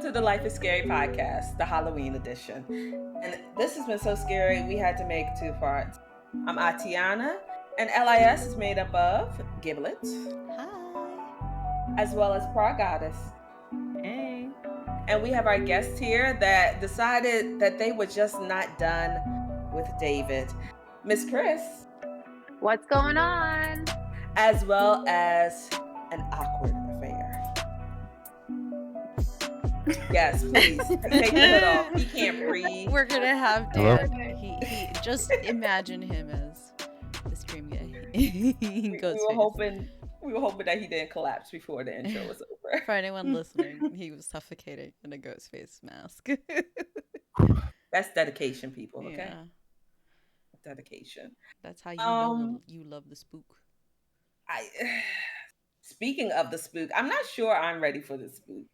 to the Life is Scary podcast, the Halloween edition. And this has been so scary, we had to make 2 parts. I'm Atiana, and LIS is made up of Giblet. Hi. As well as Prague Goddess. Hey. And we have our guest here that decided that they were just not done with David. Miss Chris. What's going on? As well as an awkward affair. Yes, please take the hood off. He can't breathe. We're gonna have Dan. He just imagine him as the stream guy. We were hoping that he didn't collapse before the intro was over. For anyone listening, he was suffocating in a ghost face mask. That's dedication, people. Okay. Yeah. Dedication. That's how you know you love the spook. Speaking of the spook, I'm not sure I'm ready for the spook.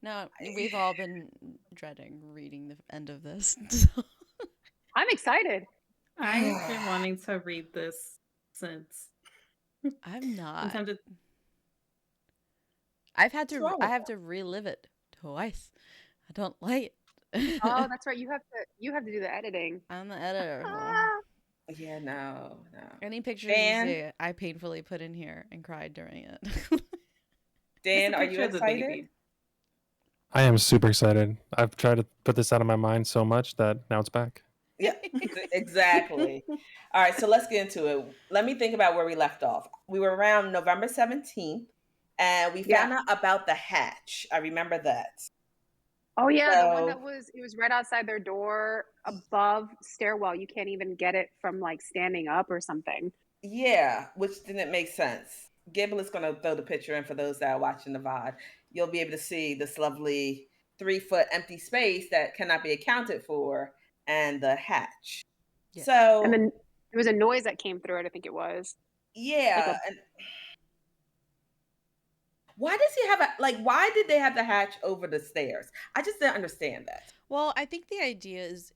No, we've all been dreading reading the end of this. I'm excited. I've been wanting to read this since. I'm not. Sometimes I have to relive it twice. I don't like it. Oh, that's right. You have to do the editing. I'm the editor. Yeah, no. Any pictures you see, I painfully put in here and cried during it. Dan, are you excited? I am super excited. I've tried to put this out of my mind so much that now it's back. Yeah, exactly. All right, so let's get into it. Let me think about where we left off. We were around November 17th, and we found out about the hatch. I remember that. Oh, yeah, the one that was right outside their door, above stairwell. You can't even get it from, like, standing up or something. Yeah, which didn't make sense. Giblet's going to throw the picture in for those that are watching the VOD. You'll be able to see this lovely 3-foot empty space that cannot be accounted for, and the hatch. Yeah. So, and then there was a noise that came through it, I think it was. Yeah. And why does he have why did they have the hatch over the stairs? I just didn't understand that. Well, I think the idea is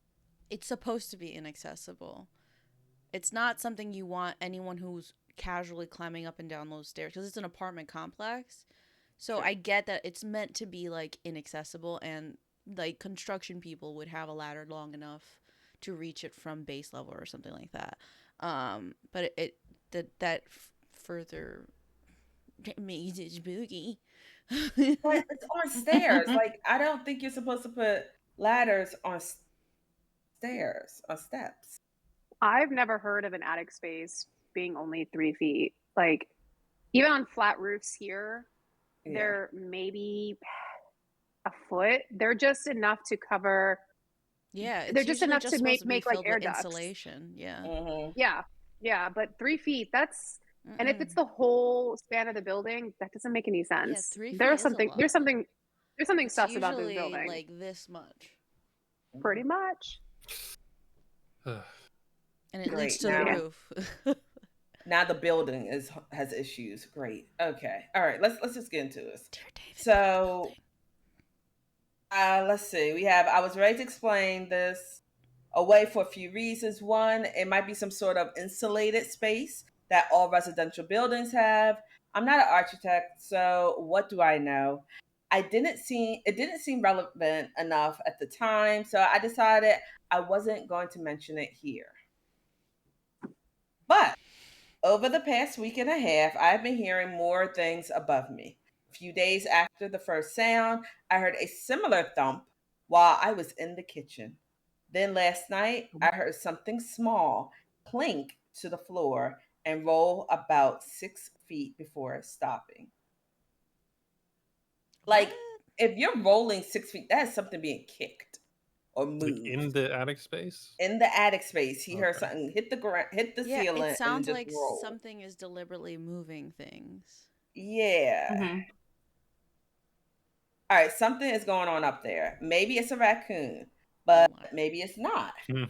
it's supposed to be inaccessible. It's not something you want anyone who's casually climbing up and down those stairs, because it's an apartment complex. So I get that it's meant to be like inaccessible, and like construction people would have a ladder long enough to reach it from base level or something like that. But that further makes it spooky. But it's on stairs. Like, I don't think you're supposed to put ladders on stairs, on steps. I've never heard of an attic space being only 3 feet. Like, even on flat roofs here, they're maybe a foot. They're just enough to cover. Yeah, they're just enough to make like air ducts. Insulation. Yeah. Mm-hmm. Yeah. But 3 feet. That's and if it's the whole span of the building, that doesn't make any sense. Yeah, 3 feet There's something it's sus about this usually building. Like this much. Pretty much. And it leads to the roof. Now the building has issues. Great. Okay. All right. Let's just get into this. Dear David, so, let's see. I was ready to explain this away for a few reasons. One, it might be some sort of insulated space that all residential buildings have. I'm not an architect, so what do I know? It didn't seem relevant enough at the time, so I decided I wasn't going to mention it here. But over the past week and a half, I've been hearing more things above me. A few days after the first sound, I heard a similar thump while I was in the kitchen. Then last night, I heard something small clink to the floor and roll about 6 feet before stopping. Like, if you're rolling 6 feet, that is something being kicked or moved. In the attic space? In the attic space. He heard something hit the ground, hit the ceiling. It sounds and like roll. something is deliberately moving things. Yeah. Mm-hmm. All right, something is going on up there. Maybe it's a raccoon, but maybe it's not. I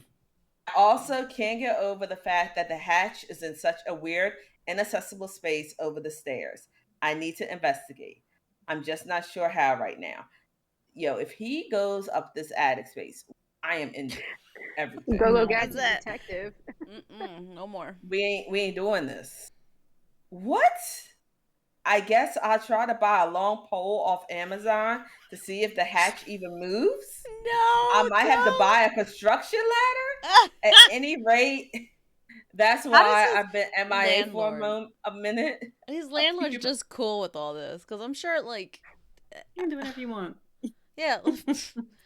also can't get over the fact that the hatch is in such a weird, inaccessible space over the stairs. I need to investigate. I'm just not sure how right now. If he goes up this attic space, I am in everything. Go get the detective. No more. We ain't doing this. What? I guess I'll try to buy a long pole off Amazon to see if the hatch even moves. No, I might have to buy a construction ladder. At any rate, that's How why does I've been MIA for landlord- a minute. His landlord's just cool with all this because I'm sure, like, You can do whatever you want. yeah.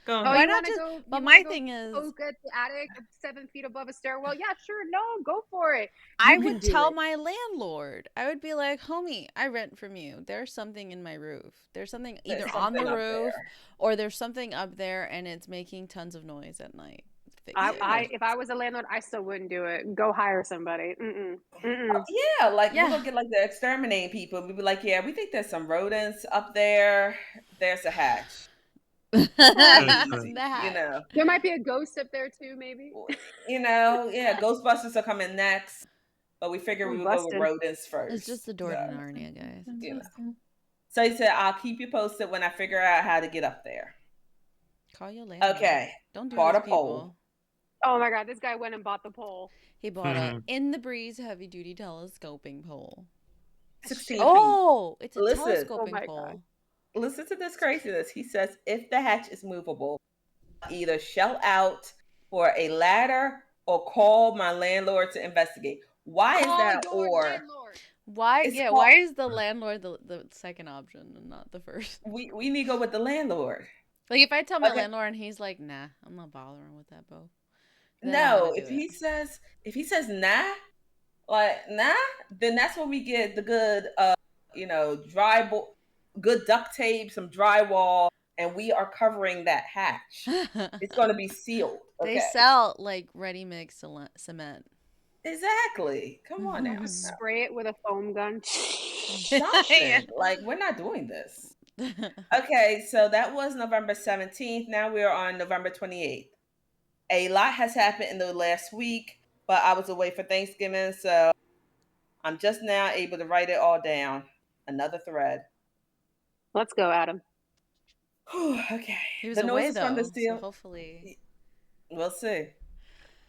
Go. Oh, Why you not want to just? go? But you my wanna go thing is, poke at the attic 7 feet above a stairwell? Yeah, sure. No, go for it. I You can would do tell it. my landlord. I would be like, homie, I rent from you. There's something in my roof. There's something either There's on the something up roof there. or there's something up there and it's making tons of noise at night. Fix it. If I was a landlord, I still wouldn't do it. Go hire somebody. Yeah, like we're Yeah. gonna get like the exterminating people. We'd be like, yeah, we think there's some rodents up there. There's a hatch. The Easy, hatch. you know. There might be a ghost up there too, maybe. You know, yeah, Ghostbusters are coming next, but we figure we would go with Busted. rodents first. It's just the door to So, Narnia, guys. you know. So he said, I'll keep you posted when I figure out how to get up there. Call your landlord. Okay. Don't do Bought this, a pole. people. Oh my god, this guy went and bought the pole. He bought a In the Breeze heavy duty telescoping pole. 16 Oh, it's a Listen. telescoping Oh my pole. God. feet. Listen to this craziness. He says, if the hatch is movable, I'll either shell out for a ladder or call my landlord to investigate. Why is that Call your or? landlord. Why? It's Yeah. called- Why is the landlord the second option and not the first? We need to go with the landlord. Like if I tell my Okay. landlord and he's like, "Nah, I'm not bothering with that, Bo." Then I'm No, gonna if do he it. says nah, like nah, then that's when we get the good good duct tape, some drywall, and we are covering that hatch. It's going to be sealed. Okay. They sell like ready mix cement. Exactly. Come on now. Spray it with a foam gun. Stop it. Like we're not doing this. Okay, so that was November 17th. Now we are on November 28th. A lot has happened in the last week, but I was away for Thanksgiving, so I'm just now able to write it all down. Another thread. Let's go, Adam. Okay. He was The away noises from though, the so ceiling. hopefully. We'll see.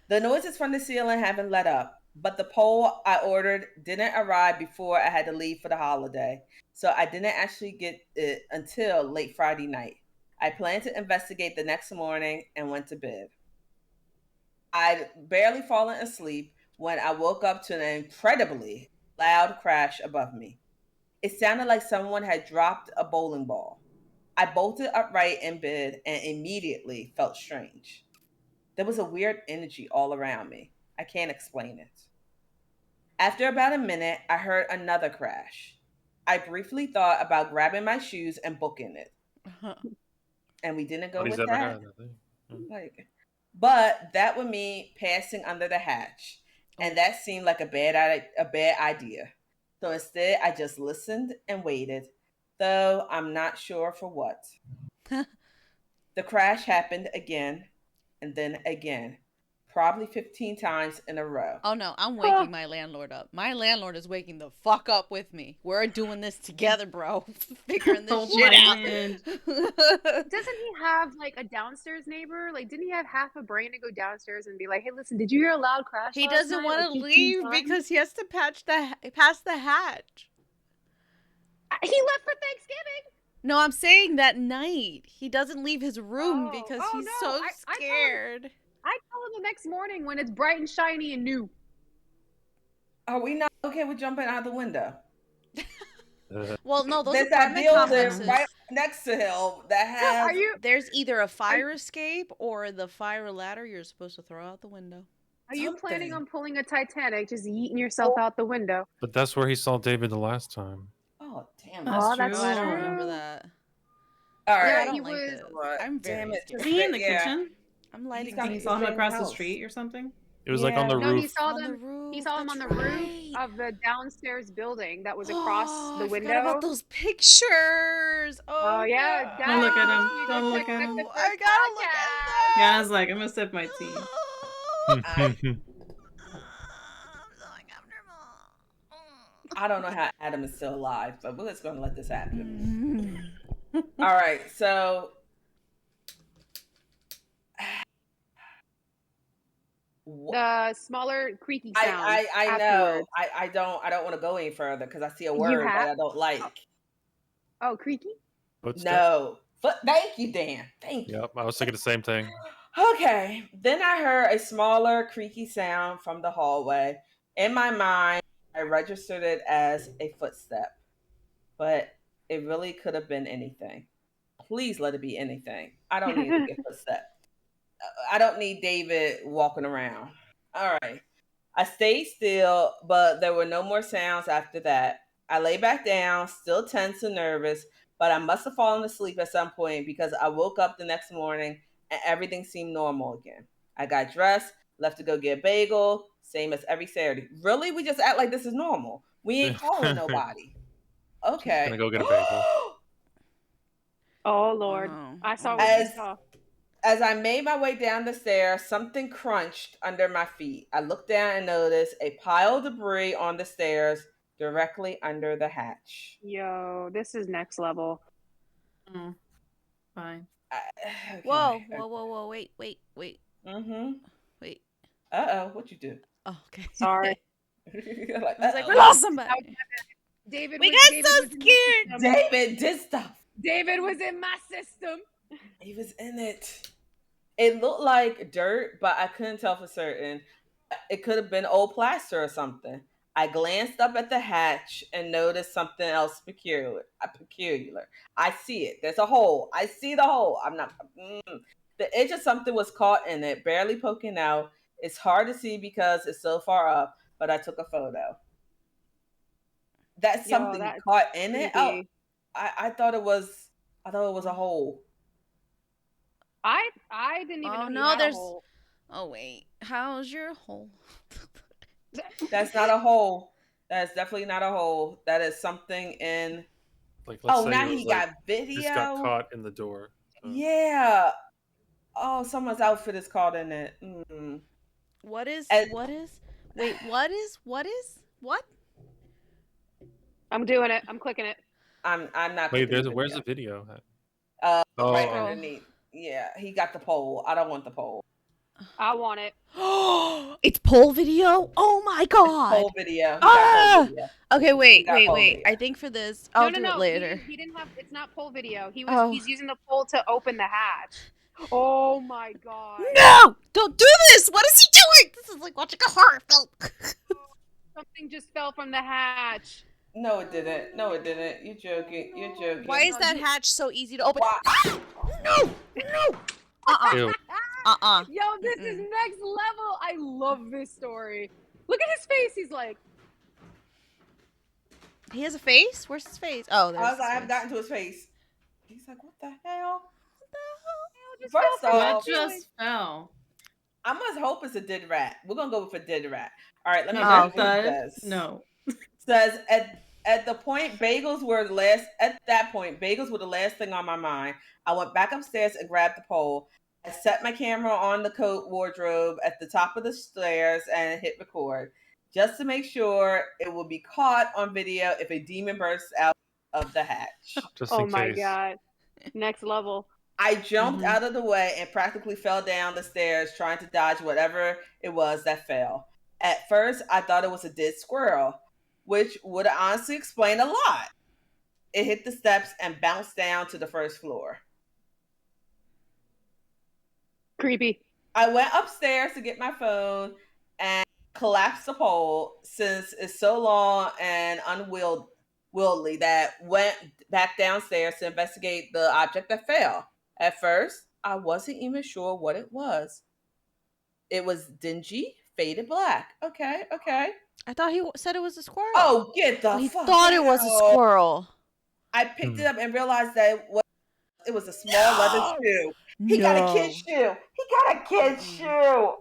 The noises from the ceiling haven't let up, but the pole I ordered didn't arrive before I had to leave for the holiday, so I didn't actually get it until late Friday night. I planned to investigate the next morning and went to bed. I'd barely fallen asleep when I woke up to an incredibly loud crash above me. It sounded like someone had dropped a bowling ball. I bolted upright in bed and immediately felt strange. There was a weird energy all around me. I can't explain it. After about a minute, I heard another crash. I briefly thought about grabbing my shoes and booking it. And we didn't go with that. But that would mean passing under the hatch. And that seemed like a bad idea. So instead, I just listened and waited, though I'm not sure for what. The crash happened again and then again, probably 15 times in a row. Oh no, I'm waking my landlord up. My landlord is waking the fuck up with me. We're doing this together, bro. Figuring this shit out. Doesn't he have like a downstairs neighbor? Like, didn't he have half a brain to go downstairs and be like, "Hey, listen, did you hear a loud crash?" He last doesn't night, want like, to 15 leave times?" because he has to pass the hatch. He left for Thanksgiving. No, I'm saying that night he doesn't leave his room because he's so scared. I tell him the next morning when it's bright and shiny and new. Are we not okay with jumping out the window? Well, no, those There's apartment that complexes. building right next to him that has. There's either a fire escape or the fire ladder you're supposed to throw out the window. Are you planning on pulling a Titanic, just yeeting yourself out the window? But that's where he saw David the last time. Oh damn! That's Oh, true. I don't remember that. All Yeah, right. I don't like this. I'm very Damn it. scared. Is he in the kitchen? I'm lighting. And he saw him across the street or something? It was like on the No, roof. he saw them. He saw him on the roof of the downstairs building that was across the window. I forgot about those pictures. Oh yeah, no. Don't look at him. You Don't just look at checked him. the I first gotta look podcast. at that. Yeah, I was like, I'm gonna sip my tea. I'm so uncomfortable. I don't know how Adam is still alive, but we're just going to let this happen. All right, so The smaller creaky sound. I know. I don't want to go any further because I see a word that I don't like. Oh, creaky? No. Thank you, Dan. Thank you. Yep, I was thinking the same thing. Okay. Then I heard a smaller creaky sound from the hallway. In my mind, I registered it as a footstep, but it really could have been anything. Please let it be anything. I don't need a footstep. I don't need David walking around. All right. I stayed still, but there were no more sounds after that. I lay back down, still tense and nervous, but I must have fallen asleep at some point because I woke up the next morning and everything seemed normal again. I got dressed, left to go get a bagel, same as every Saturday. Really? We just act like this is normal. We ain't calling nobody. Okay. Gonna go get a bagel. Oh, Lord. I saw what you saw. As I made my way down the stairs, something crunched under my feet. I looked down and noticed a pile of debris on the stairs directly under the hatch. Yo, this is next level. Fine. Okay. Whoa, wait. Mm-hmm. Wait. Uh-oh, what'd you do? Oh, okay. Sorry. Like, I was like, we lost somebody. David so scared. David did stuff. David was in my system. He was in it. It looked like dirt, but I couldn't tell for certain. It could have been old plaster or something. I glanced up at the hatch and noticed something else peculiar. I see it. There's a hole. I see the hole. The edge of something was caught in it, barely poking out. It's hard to see because it's so far up, but I took a photo. That's something caught in it. Oh, I thought it was a hole. I didn't even know you had a hole. Oh wait, how's your hole? That's not a hole. That's definitely not a hole. That is something in. Like, let's say now he got video. Just got caught in the door. So. Yeah. Oh, someone's outfit is caught in it. What is? Wait, what? I'm doing it. I'm clicking it. I'm not. Wait, where's the video? Right underneath. Yeah, he got the pole. I don't want the pole. I want it. It's pole video? Oh my god. It's pole video. Okay, wait. I think for this, I'll do it later. He didn't have. It's not pole video. He's using the pole to open the hatch. Oh my god. No! Don't do this! What is he doing? This is like watching a horror film. Something just fell from the hatch. No, it didn't. You're joking. Why is that hatch so easy to open? No! Yo, this is next level. I love this story. Look at his face. He's like. He has a face? Where's his face? Oh, there's I haven't gotten to his face. He's like, what the hell? First off, what just fell? I must hope it's a dead rat. We're gonna go for dead rat. All right, let me read what it says. No. Says at the point bagels were the last. At that point, bagels were the last thing on my mind. I went back upstairs and grabbed the pole. I set my camera on the coat wardrobe at the top of the stairs and hit record, just to make sure it will be caught on video if a demon bursts out of the hatch. Oh my god! Next level. I jumped out of the way and practically fell down the stairs trying to dodge whatever it was that fell. At first, I thought it was a dead squirrel, which would honestly explain a lot. It hit the steps and bounced down to the first floor. Creepy. I went upstairs to get my phone and collapsed the pole since it's so long and unwieldy that went back downstairs to investigate the object that fell. At first, I wasn't even sure what it was. It was dingy, faded black. Okay. I thought he said it was a squirrel. Oh, get the he fuck thought out. It was a squirrel. I picked it up and realized that it was a small leather shoe. He got a kid's shoe.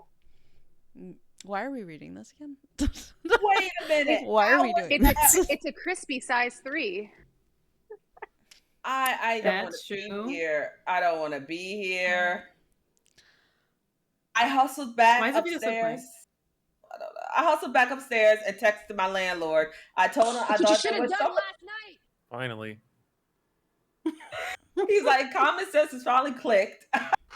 Why are we reading this again? Wait a minute. Why are we doing this? It's a crispy size 3. I don't want to be here. I don't want to be here. I hustled back upstairs. I don't know. I hustled back upstairs and texted my landlord. I told him I thought you should have done last night. Finally. He's like, common sense has finally clicked.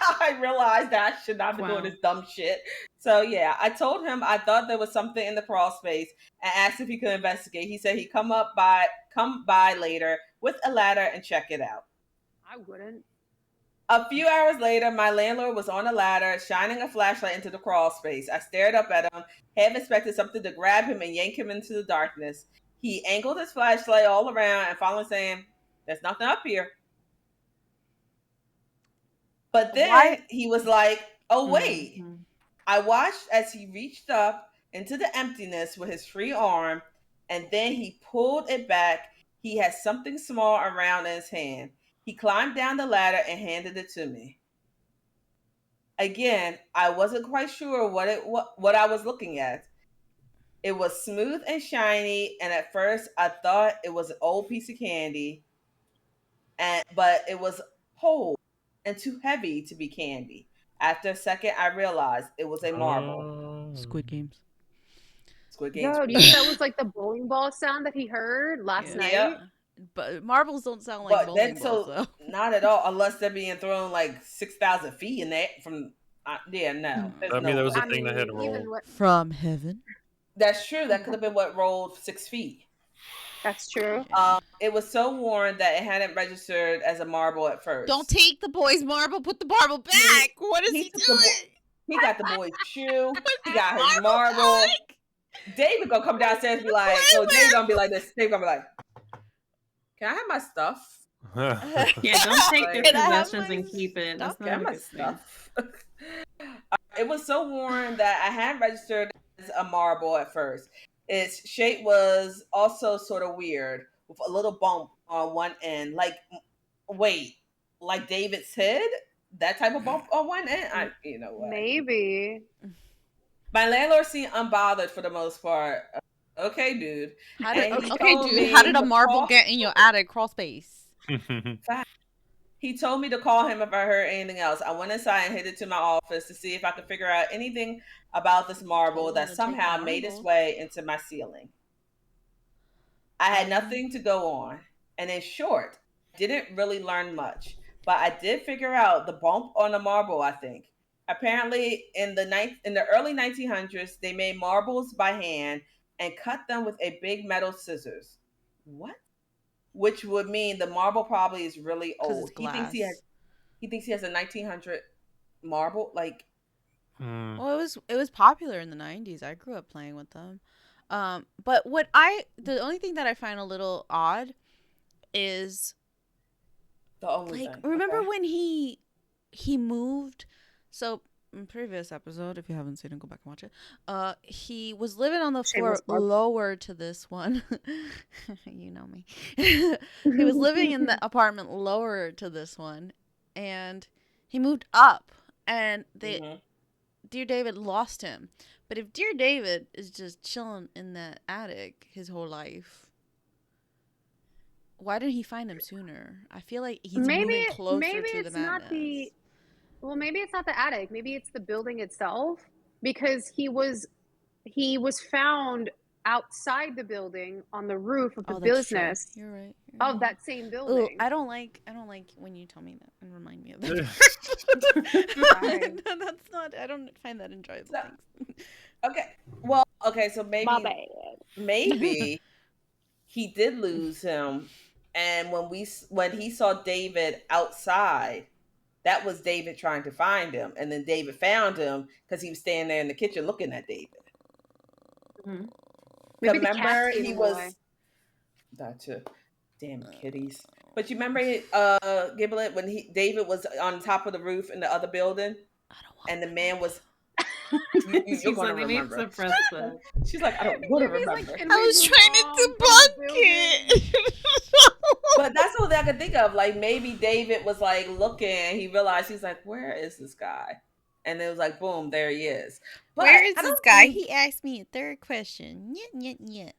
I realized that I should not be doing this dumb shit. So yeah, I told him I thought there was something in the crawl space and asked if he could investigate. He said he'd come by later with a ladder and check it out. I wouldn't. A few hours later, my landlord was on a ladder, shining a flashlight into the crawl space. I stared up at him, half expected something to grab him and yank him into the darkness. He angled his flashlight all around and finally saying, "There's nothing up here." But then he was like, "Oh, wait." Mm-hmm. I watched as he reached up into the emptiness with his free arm, and then he pulled it back. He had something small around in his hand. He climbed down the ladder and handed it to me. Again, I wasn't quite sure what I was looking at. It was smooth and shiny, and at first I thought it was an old piece of candy, but it was whole and too heavy to be candy. After a second, I realized it was a marble. Squid Games. Squid Games. Yo, do you think that was like the bowling ball sound that he heard last night? Yep. But marbles don't sound like bowling balls, though. Not at all, unless they're being thrown like 6,000 feet in there from. No. I mean, there was a thing that had rolled from heaven. That's true. That could have been what rolled 6 feet. That's true. It was so worn that it hadn't registered as a marble at first. Don't take the boy's marble. Put the marble back. What is he doing? He got the boy's shoe. He got his marble. David gonna come downstairs and be like, "No, David gonna be like this." David gonna be like, "Can I have my stuff?" Yeah, don't take their possessions and keep it. That's not my stuff. It was so worn that I hadn't registered as a marble at first. Its shape was also sort of weird, with a little bump on one end. Like David's head? That type of bump on one end? You know what? Maybe. My landlord seemed unbothered for the most part. Okay, dude. How did a marble get in your attic crawl space? He told me to call him if I heard anything else. I went inside and headed to my office to see if I could figure out anything about this marble that somehow made its way into my ceiling. I had nothing to go on. And in short, didn't really learn much. But I did figure out the bump on the marble, I think. Apparently, in the early 1900s, they made marbles by hand and cut them with a big metal scissors. What? Which would mean the marble probably is really old. He thinks he has a 1900 marble. Like, well, it was popular in the 90s. I grew up playing with them. But the only thing that I find a little odd is remember when he moved. So in previous episode, if you haven't seen it, go back and watch it. He was living on the floor lower to this one. You know me. He was living in the apartment lower to this one, and he moved up, and Dear David lost him. But if Dear David is just chilling in that attic his whole life, why didn't he find him sooner? I feel like he's moving closer to the madness. Well, maybe it's not the attic. Maybe it's the building itself, because he was found outside the building on the roof of the business. You're right. Of that same building. Ooh, I don't like when you tell me that and remind me of that. That's not. I don't find that enjoyable. So maybe he did lose him, and when he saw David outside, that was David trying to find him, and then David found him because he was standing there in the kitchen looking at David. Mm-hmm. Remember, he was that too. Damn kitties! But you remember, Giblet, when David was on top of the roof in the other building, and the man was. You're gonna remember. She's like, I don't want to remember. I was trying to debunk it. But that's all that I could think of. Like, maybe David was like looking, and he realized, he's like, where is this guy? And it was like, boom, there he is. But where is this guy? He asked me a third question. Nyet.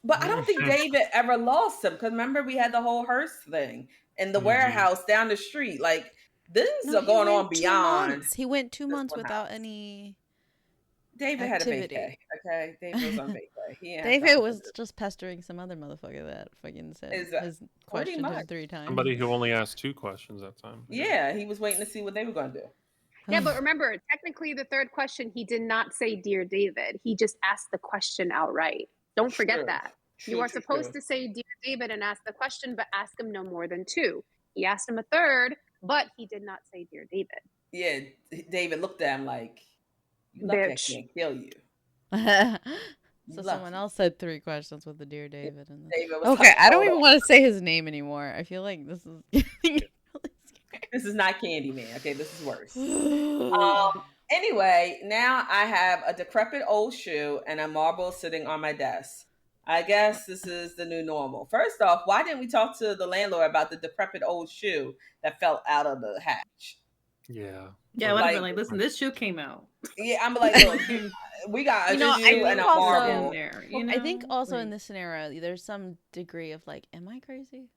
But I don't think David ever lost him, because remember, we had the whole Hearst thing in the warehouse down the street. Like, things are going on beyond. He went 2 months without any David activity. had a vacay. Okay, David was on vacay. David was just pestering some other motherfucker that fucking said his questioned him 3 times. Somebody who only asked 2 questions that time. Yeah, he was waiting to see what they were going to do. Yeah, but remember, technically the third question, he did not say Dear David. He just asked the question outright. Don't forget that. You are supposed to say Dear David and ask the question, but ask him no more than 2. He asked him a third, but he did not say Dear David. Yeah, David looked at him like, you lucky I can't kill you. So someone else said 3 questions with the Dear David. And David was okay, I don't even want to say his name anymore. I feel like this is getting really scary. This is not Candyman. Okay, this is worse. Anyway, now I have a decrepit old shoe and a marble sitting on my desk. I guess this is the new normal. First off, why didn't we talk to the landlord about the decrepit old shoe that fell out of the hatch? Yeah, I would have been like, listen, this shoe came out. Yeah, I'm like, look, we got a shoe and a marble. I think also in this scenario, there's some degree of like, am I crazy?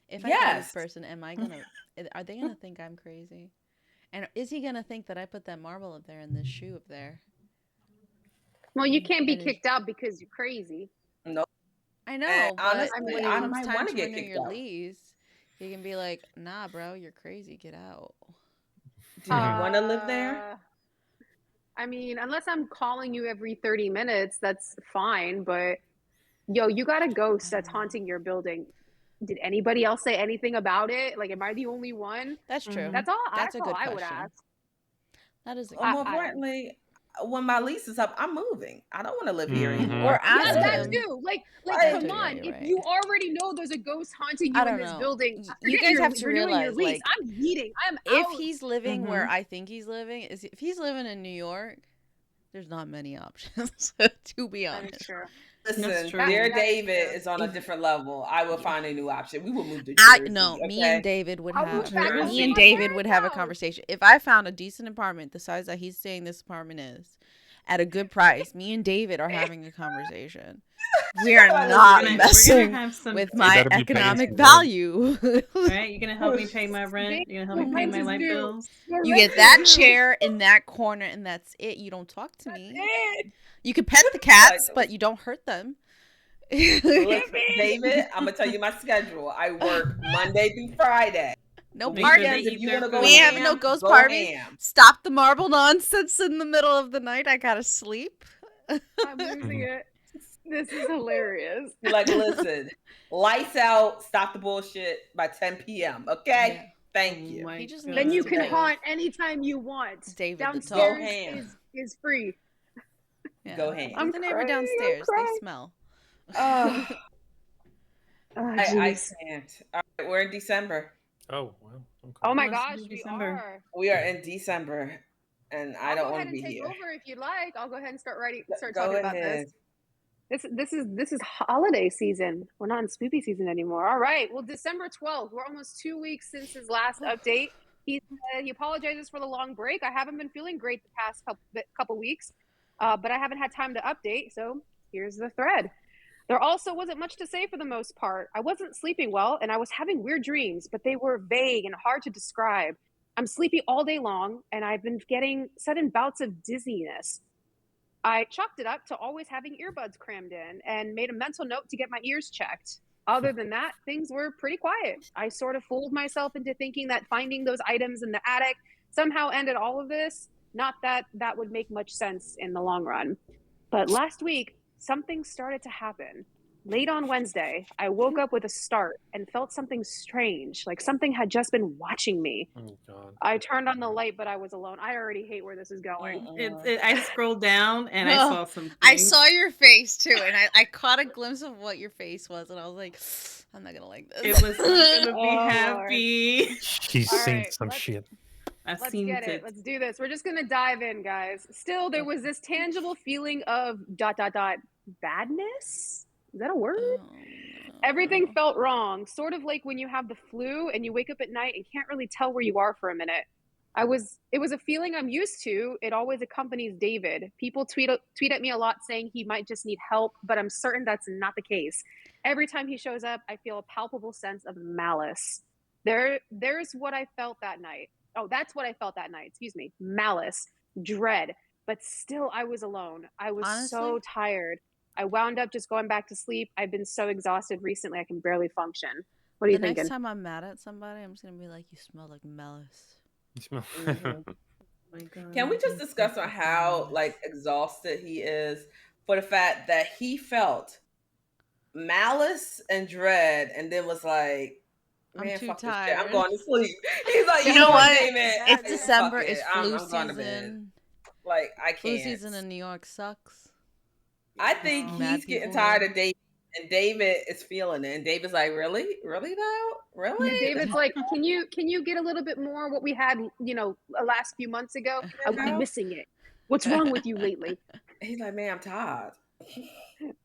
If I tell this person, are they gonna think I'm crazy? And is he gonna think that I put that marble up there and this shoe up there? Well, you can't be kicked out because you're crazy. No, I know. But when it comes time to renew your lease, you can be like, nah, bro, you're crazy. Get out. Do you want to live there? I mean, unless I'm calling you every 30 minutes, that's fine. But yo, you got a ghost that's haunting your building. Did anybody else say anything about it? Like, am I the only one? That's true. That's all. That's a good I question. would ask. That is. More importantly, when my lease is up, I'm moving. I don't want to live here Mm-hmm. anymore. Or ask that too. Like, come on. If you already know there's a ghost haunting you in this building, you guys have to realize, like, I'm leaving. I'm if out. he's living where I think he's living, if he's living in New York, there's not many options. To be honest. Listen, Dear David is on a different level. I will find a new option. We will move to Jersey. Me and David would have a conversation. If I found a decent apartment the size that he's saying this apartment is, at a good price, me and David are having a conversation. We are not messing with my economic value. Right? You're gonna help me pay my rent. You're gonna help me pay my light bills. You get that chair in that corner, and that's it. You don't talk to me. You can pet the cats, but you don't hurt them. Listen, David, I'm gonna tell you my schedule. I work Monday through Friday. No parties. If you want to go, we have no ghost parties. Stop the marble nonsense in the middle of the night. I gotta sleep. I'm losing it. This is hilarious. You're like, listen, lights out. Stop the bullshit by 10 p.m. Okay. Yeah. Thank you. Then you can haunt anytime you want. David, downstairs is free. Yeah. Go ahead. I'm the neighbor downstairs. They smell. I can't. All right, we're in December. Oh wow. Okay. Oh my gosh, we are in December, and I don't want to be here. I'll go ahead and take over if you'd like. I'll go ahead and start talking about this. This is holiday season. We're not in spoopy season anymore. All right. Well, December 12th. We're almost 2 weeks since his last update. He apologizes for the long break. I haven't been feeling great the past couple weeks, but I haven't had time to update. So here's the thread. There also wasn't much to say for the most part. I wasn't sleeping well, and I was having weird dreams, but they were vague and hard to describe. I'm sleepy all day long, and I've been getting sudden bouts of dizziness. I chalked it up to always having earbuds crammed in and made a mental note to get my ears checked. Other than that, things were pretty quiet. I sort of fooled myself into thinking that finding those items in the attic somehow ended all of this. Not that that would make much sense in the long run. But last week, something started to happen. Late on Wednesday, I woke up with a start and felt something strange, like something had just been watching me. Oh, God. I turned on the light, but I was alone. I already hate where this is going. I scrolled down and I saw something. I saw your face too, and I caught a glimpse of what your face was, and I was like, I'm not gonna like this. It was gonna be happy. She's seen some shit. Let's get it. Let's do this. We're just gonna dive in, guys. Still, there was this tangible feeling of ... badness. Is that a word? Oh, no. Everything felt wrong, sort of like when you have the flu and you wake up at night and can't really tell where you are for a minute. It was a feeling I'm used to. It always accompanies David. People tweet at me a lot saying he might just need help, but I'm certain that's not the case. Every time he shows up, I feel a palpable sense of malice. There's what I felt that night. Oh, that's what I felt that night. Excuse me. Malice, dread, but still I was alone. I was Honestly? so tired. I wound up just going back to sleep. I've been so exhausted recently I can barely function. What are you thinking? Next time I'm mad at somebody, I'm just gonna be like, "You smell like Mellis." You smell. My God, Can we just discuss on how like exhausted he is for the fact that he felt malice and dread, and then was like, "Man, I'm too fuck this shit. tired. I'm going to sleep." He's like, You know what? David, It's fuck December. it. It's flu I'm going to bed. season. Like, I can't. Flu season in New York sucks. I think he's getting tired of David, and David is feeling it. And David's like, "Really, really though, really?" Yeah, David's like, can you get a little bit more what we had, last few months ago? I'm missing it. What's wrong with you lately? He's like, "Man, I'm tired."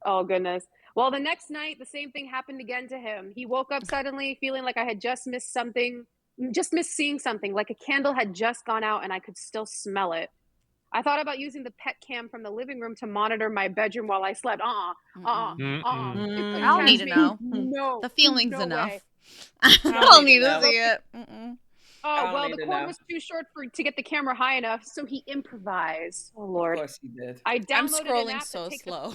Oh goodness. Well, the next night, the same thing happened again to him. He woke up suddenly feeling like I had just missed something, just missed seeing something, like a candle had just gone out and I could still smell it. I thought about using the pet cam from the living room to monitor my bedroom while I slept. I don't need to know. No. The feeling's no enough. way. I don't need to see it. Oh, well, the cord was too short to get the camera high enough, so he improvised. Oh, Lord. Of course he did. I'm scrolling so slow.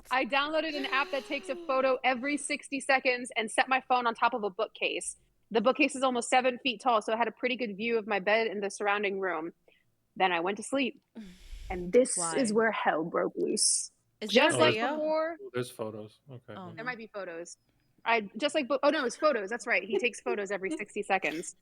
I downloaded an app that takes a photo every 60 seconds and set my phone on top of a bookcase. The bookcase is almost 7 feet tall, so I had a pretty good view of my bed and the surrounding room. Then I went to sleep. And this is where hell broke loose. Just like before. There's photos. Okay. There might be photos. It's photos. That's right. He takes photos every 60 seconds.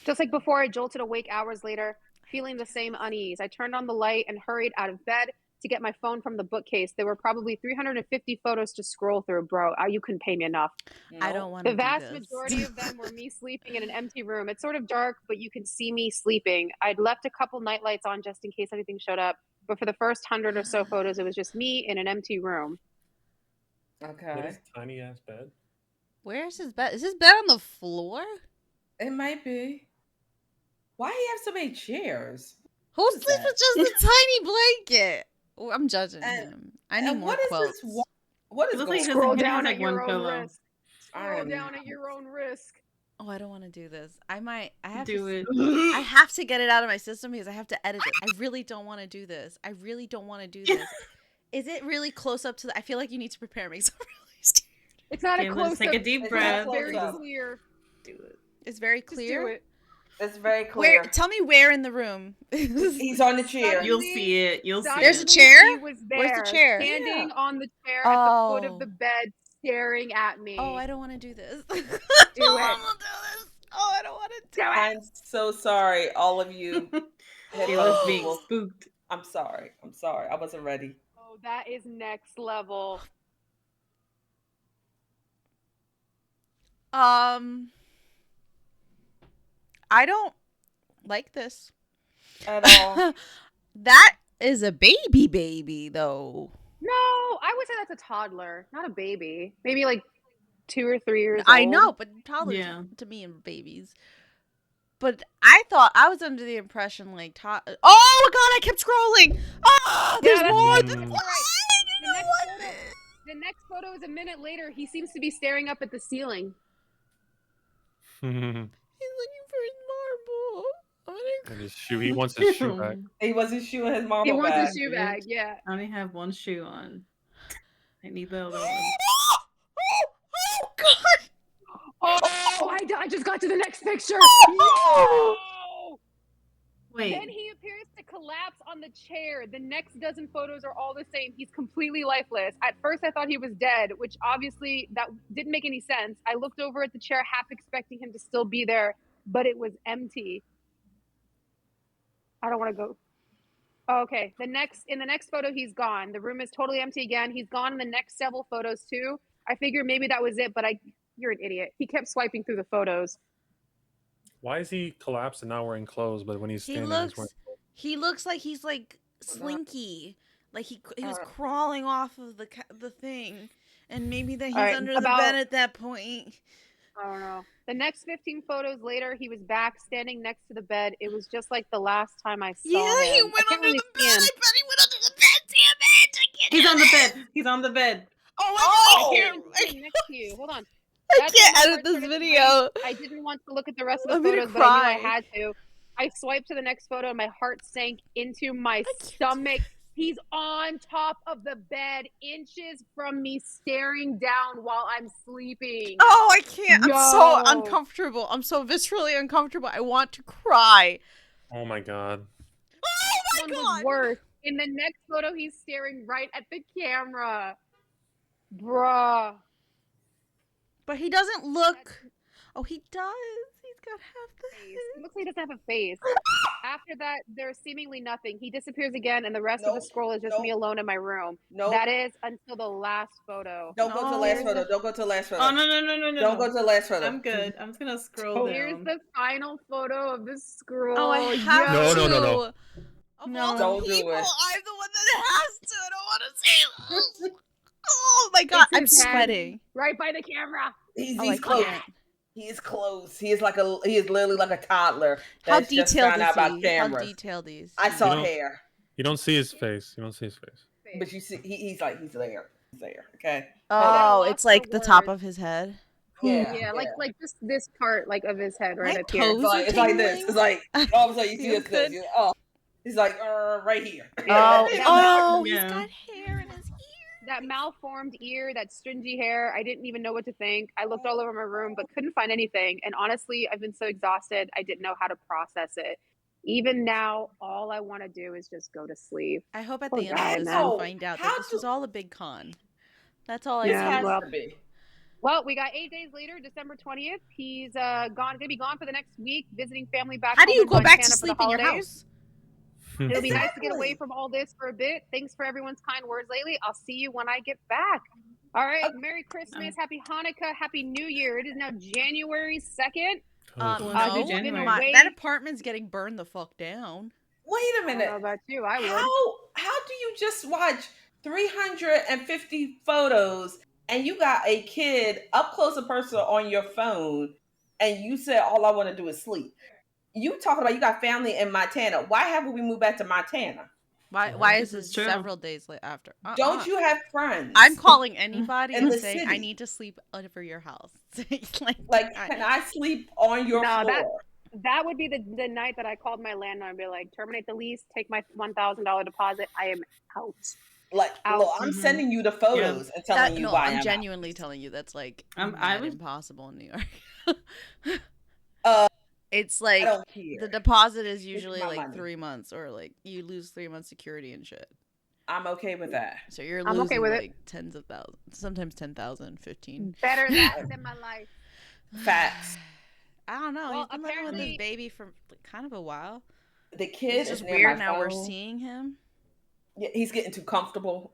Just like before, I jolted awake hours later, feeling the same unease. I turned on the light and hurried out of bed to get my phone from the bookcase. There were probably 350 photos to scroll through, bro. You couldn't pay me enough. No. I don't want to. The vast majority of them were me sleeping in an empty room. It's sort of dark, but you can see me sleeping. I'd left a couple night lights on just in case anything showed up. But for the first 100 or so photos, it was just me in an empty room. Okay. What is tiny ass bed? Where's his bed? Is his bed on the floor? It might be. Why do you have so many chairs? Who sleeps with just a tiny blanket? Oh, I'm judging him. I need more quilts. What is going on? Scroll down at your own risk. Scroll down at your own risk. Oh, I don't want to do this. I have do to it. I have to get it out of my system because I have to edit it. I really don't want to do this. Is it really close up to the... I feel like you need to prepare me. I'm really scared. It's not a close up. Take a deep breath. It's very clear. Do it. It's very clear. Just do it. It's very clear. Tell me where in the room. He's on the chair. You'll see it. There's a chair? He was there, Where's the chair? Standing on the chair at the foot of the bed, staring at me. Oh, I don't want to do this. Do it. Oh, I don't want to do it. I'm so sorry, all of you. He was being spooked. I'm sorry. I wasn't ready. Oh, that is next level. I don't like this at all. That is a baby though. No, I would say that's a toddler, not a baby. Maybe like 2 or 3 years old. I know, but toddlers to me are babies. But I was under the impression like oh my god, I kept scrolling. Oh, there's more. There's more. The next photo is a minute later. He seems to be staring up at the ceiling. He's looking for his marble. And his shoe. He wants his shoe back. He wants his shoe in his marble bag. He wants bag. his shoe bag, yeah. I only have one shoe on. I need the other one. Oh, God. Oh, I just got to the next picture. No! Wait. Then he appears to collapse on the chair. The next dozen photos are all the same. He's completely lifeless. At first, I thought he was dead, which obviously that didn't make any sense. I looked over at the chair, half expecting him to still be there, but it was empty. I don't want to go. Oh, okay. In the next photo, he's gone. The room is totally empty again. He's gone in the next several photos too. I figured maybe that was it, but you're an idiot. He kept swiping through the photos. Why is he collapsed and not wearing clothes? But when he's standing, he's wearing clothes? He looks like he's like Slinky, like he was crawling off of the thing, and maybe that he's under the bed at that point. I don't know. The next 15 photos later, he was back standing next to the bed. It was just like the last time I saw him. Yeah, he went under the bed. I bet he went under the bed. Damn it! I can't. He's on the bed. He's on the bed. Oh my God! I can't. Next to you. Hold on. I can't edit this video. I didn't want to look at the rest of the photos, but I knew I had to. I swiped to the next photo and my heart sank into my stomach. He's on top of the bed, inches from me, staring down while I'm sleeping. Oh, I can't. I'm so uncomfortable. I'm so viscerally uncomfortable. I want to cry. Oh my god. Oh my god. Was worse. In the next photo, he's staring right at the camera. Bruh. But he doesn't look... Oh, he does. He's got half the face. It looks like he doesn't have a face. After that, there's seemingly nothing. He disappears again, and the rest of the scroll is just me alone in my room. That is until the last photo. Don't go to the last photo. Don't go to the last photo. Oh, no. Don't go to the last photo. I'm good. I'm just going to scroll down. Here's the final photo of the scroll. Oh, I have to. No. Of all don't the people, do it. I'm the one that has to. I don't want to see this. Oh my god, I'm sweating. Right by the camera. He's close. He's close. He is literally like a toddler. How detailed is he? How detailed is he? I saw hair. You don't see his face. But you see, he's there. He's there. Okay. Oh, it's like the top of his head. Yeah. Like this part of his head right up here. It's like this. It's like all of a sudden you see this. Oh, he's like right here. He's got hair in his ear. That malformed ear, that stringy hair, I didn't even know what to think. I looked all over my room, but couldn't find anything. And honestly, I've been so exhausted, I didn't know how to process it. Even now, all I want to do is just go to sleep. I hope at the end of this we'll find out that this was all a big con. That's all I has to be. Well, we got 8 days later, December 20th. He's gonna be gone for the next week, visiting family back home. How do you go back to sleep in your house? It'll be nice to get away from all this for a bit. Thanks for everyone's kind words lately. I'll see you when I get back. All right. Merry Christmas. Happy Hanukkah. Happy New Year. It is now January 2nd. That apartment's getting burned the fuck down. Wait a minute. I don't know about you. I would. How do you just watch 350 photos and you got a kid up close and personal on your phone and you said all I want to do is sleep? You talking about you got family in Montana. Why haven't we moved back to Montana? Why is this several days after? Don't you have friends? I'm calling anybody and saying I need to sleep over your house. Can I sleep on your floor? That would be the night that I called my landlord and be like, terminate the lease, take my $1,000 deposit. I am out. I'm sending you the photos and telling you why. I'm genuinely telling you that's impossible in New York. It's like the deposit is usually like 3 months, or like you lose 3 months security and shit. I'm okay with that. So you're losing like tens of thousands, sometimes 10,000, 15. Better that than my life. Facts. I don't know. He's been living with this baby for kind of a while. The kid is just weird now. We're seeing him. Yeah, he's getting too comfortable.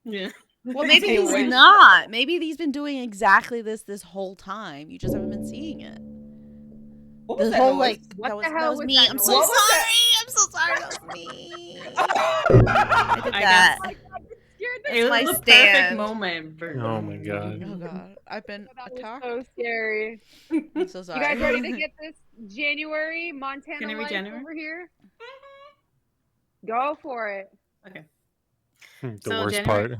Yeah. Well, maybe he's not. Maybe he's been doing exactly this whole time. You just haven't been seeing it. What was that noise? That was me. I'm so sorry. I'm so sorry. That was me. I did that. It was my perfect moment. Oh my god. Oh god. I've been attacked. So scary. I'm so sorry. You guys ready to get this January Montana life over here? Go for it. Okay. The worst part.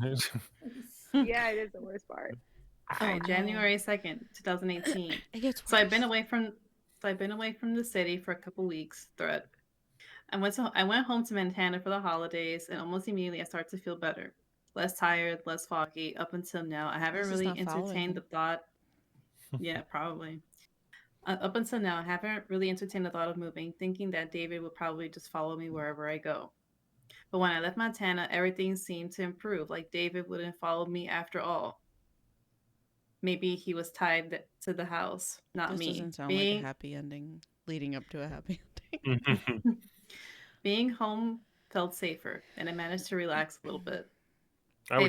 Yeah, it is the worst part. January 2nd, 2018. It gets worse. So I've been away from the city for a couple weeks. I went home to Montana for the holidays, and almost immediately I started to feel better, less tired, less foggy. Up until now, I haven't really entertained the thought. Yeah, probably. Up until now, I haven't really entertained the thought of moving, thinking that David would probably just follow me wherever I go. But when I left Montana, everything seemed to improve. Like David wouldn't follow me after all. Maybe he was tied to the house, not me. This doesn't sound like a happy ending, leading up to a happy ending. Being home felt safer, and I managed to relax a little bit. I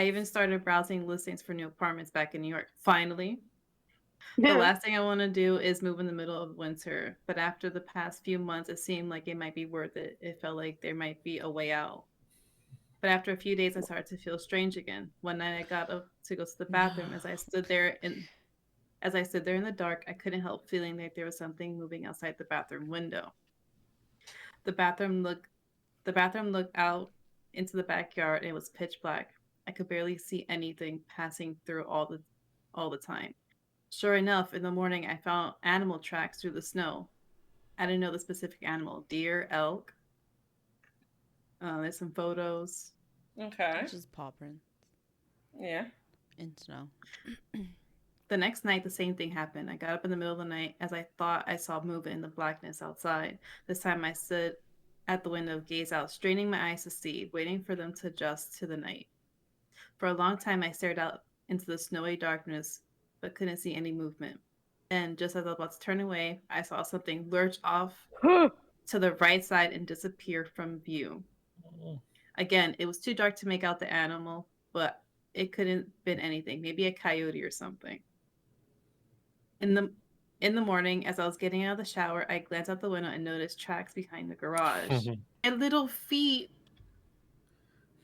even started browsing listings for new apartments back in New York. Finally. The last thing I want to do is move in the middle of winter. But after the past few months, it seemed like it might be worth it. It felt like there might be a way out. But after a few days, I started to feel strange again. One night I got up to go to the bathroom. As I stood there in the dark, I couldn't help feeling like there was something moving outside the bathroom window. The bathroom looked out into the backyard, and it was pitch black. I could barely see anything passing through all the time. Sure enough, in the morning, I found animal tracks through the snow. I didn't know the specific animal. Deer, elk. There's some photos. Okay. Just paw prints. Yeah. In snow. The next night, the same thing happened. I got up in the middle of the night as I thought I saw movement in the blackness outside. This time I stood at the window, gazed out, straining my eyes to see, waiting for them to adjust to the night. For a long time, I stared out into the snowy darkness, but couldn't see any movement. And just as I was about to turn away, I saw something lurch off to the right side and disappear from view. Again, it was too dark to make out the animal, but it couldn't have been anything. Maybe a coyote or something. In the morning, as I was getting out of the shower, I glanced out the window and noticed tracks behind the garage. And little feet.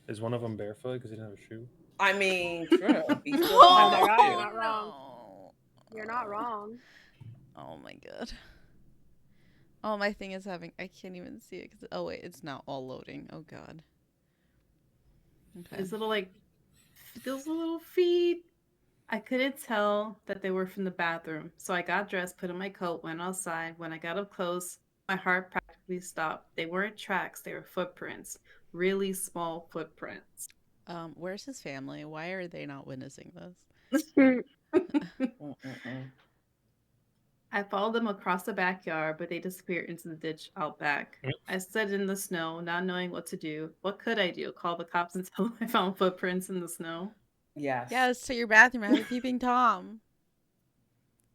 Is one of them barefoot because he didn't have a shoe? I mean, true. He's still Oh behind my that god, shoe. you're not wrong. You're not wrong. Oh my god. Oh, my thing is having... I can't even see it. Oh, wait. It's now all loading. Oh, god. Okay. Those little feet. I couldn't tell that they were from the bathroom. So I got dressed, put on my coat, went outside. When I got up close, my heart practically stopped. They weren't tracks. They were footprints. Really small footprints. Where's his family? Why are they not witnessing this? I followed them across the backyard, but they disappeared into the ditch out back. I stood in the snow, not knowing what to do. What could I do? Call the cops and tell them I found footprints in the snow? Yes. Yes, to your bathroom. I have a peeping Tom.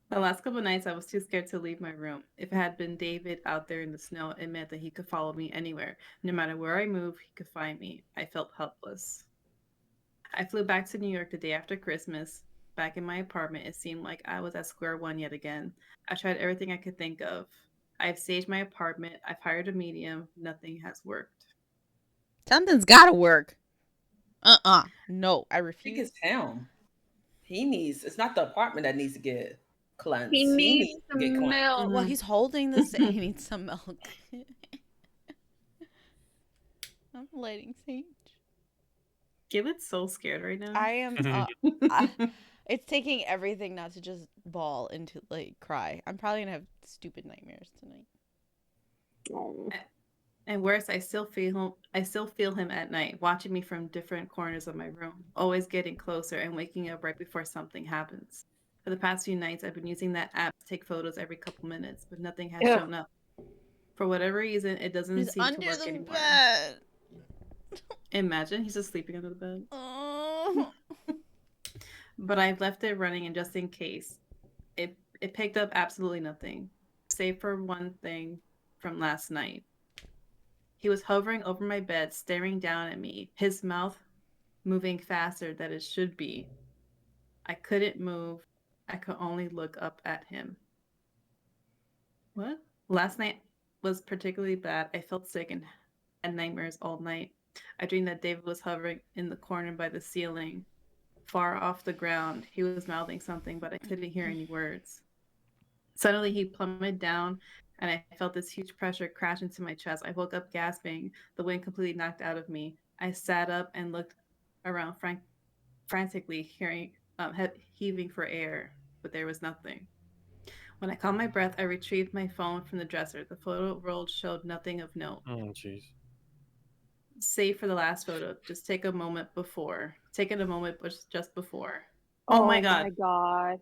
The last couple of nights, I was too scared to leave my room. If it had been David out there in the snow, it meant that he could follow me anywhere. No matter where I moved, he could find me. I felt helpless. I flew back to New York the day after Christmas. Back in my apartment, it seemed like I was at square one yet again. I tried everything I could think of. I've staged my apartment. I've hired a medium. Nothing has worked. Something's gotta work. No, I I refuse. think it's him. It's not the apartment that needs to get cleansed. He needs to get some milk. Well, he's holding this. He needs some milk. I'm lighting sage. Giblet's so scared right now. I am. It's taking everything not to just bawl into cry. I'm probably gonna have stupid nightmares tonight. Oh. And worse, I still feel him at night, watching me from different corners of my room, always getting closer and waking up right before something happens. For the past few nights, I've been using that app to take photos every couple minutes, but nothing has shown up. For whatever reason, it doesn't seem to work anymore. Bed. Imagine he's just sleeping under the bed. Oh. But I've left it running, and just in case, it picked up absolutely nothing, save for one thing from last night. He was hovering over my bed, staring down at me, his mouth moving faster than it should be. I couldn't move. I could only look up at him. What? Last night was particularly bad. I felt sick and had nightmares all night. I dreamed that David was hovering in the corner by the ceiling, far off the ground. He was mouthing something, but I couldn't hear any words. Suddenly, he plummeted down, and I felt this huge pressure crash into my chest. I woke up gasping, the wind completely knocked out of me. I sat up and looked around frantically, heaving for air, but there was nothing. When I caught my breath, I retrieved my phone from the dresser. The photo roll showed nothing of note. Oh, jeez. Save for the last photo. Just take a moment just before. Oh my god. Oh my god.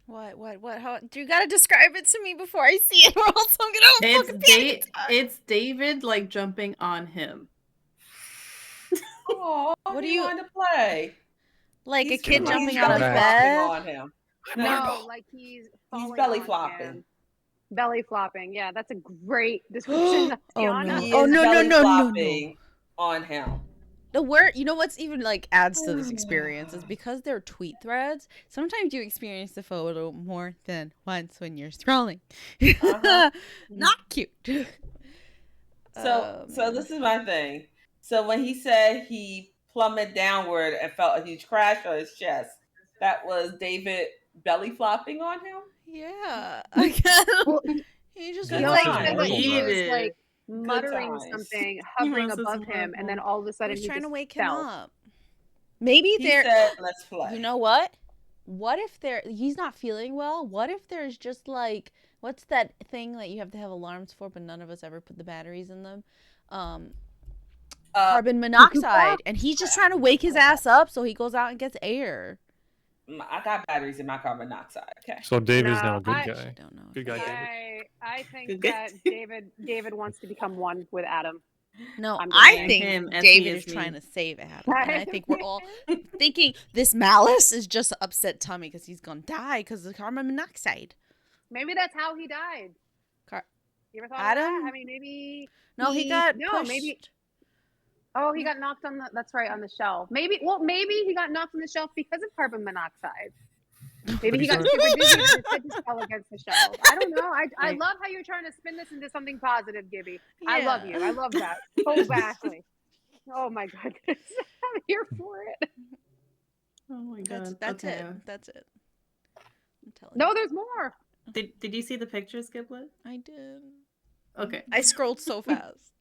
What? How do you gotta describe it to me before I see it, or else I'm gonna It's David jumping on him. Oh, what do you want to play? Like He's a kid jumping out of belly bed? flopping on him. No, like he's belly on flopping. him. Belly flopping. Yeah, that's a great description. Oh no! He Oh is no! belly No! flopping on him. The word, you know what's even adds to this experience is because they're tweet threads. Sometimes you experience the photo more than once when you're scrolling. Not cute. So this is my thing. So when he said he plummeted downward and felt a huge crash on his chest, that was David belly flopping on him? Yeah. He just He said that he was muttering something, hovering above him, and then all of a sudden he's trying to wake fell. him up. Maybe he said, "Let's play." You know what? what if he's not feeling well? What if there's just like, what's that thing that you have to have alarms for, but none of us ever put the batteries in them? Carbon monoxide, and he's just trying to wake his ass up, so he goes out and gets air. I got batteries in my carbon monoxide. Okay. So David's now a good guy. I don't know. Good guy, David. I think that David wants to become one with Adam. No, I'm I just think him, David is me. trying to save Adam. And I think we're all thinking this malice is just upset Tummy because he's going to die because of carbon monoxide. Maybe that's how he died. You ever thought Adam? of that? I mean, maybe... No, he got pushed. Maybe... Oh, he got knocked on that's right, on the shelf. Maybe he got knocked on the shelf because of carbon monoxide. Maybe he got super dizzy and his head just fell against the shelf. I don't know. I love how you're trying to spin this into something positive, Gibby. Yeah. I love you. I love that. So badly. Oh my goodness. I'm here for it. Oh my god. That's okay. it. That's it. I'm telling you. No, there's more. Did you see the pictures, Giblet? I did. Okay. I scrolled so fast.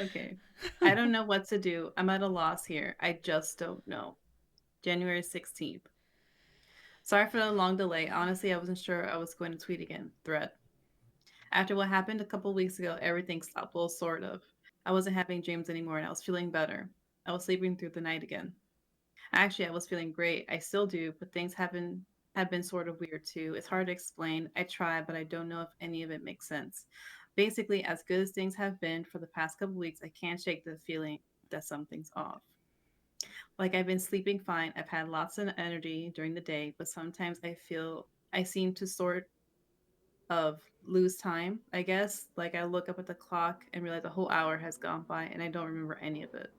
Okay. I don't know what to do. I'm at a loss here. I just don't know. January 16th. Sorry for the long delay. Honestly, I wasn't sure I was going to tweet again. Thread. After what happened a couple weeks ago, everything stopped. Well, sort of. I wasn't having dreams anymore and I was feeling better. I was sleeping through the night again. Actually, I was feeling great. I still do, but things have been sort of weird too. It's hard to explain. I try, but I don't know if any of it makes sense. Basically, as good as things have been for the past couple weeks, I can't shake the feeling that something's off. Like I've been sleeping fine. I've had lots of energy during the day, but sometimes I seem to sort of lose time, I guess. Like I look up at the clock and realize a whole hour has gone by and I don't remember any of it.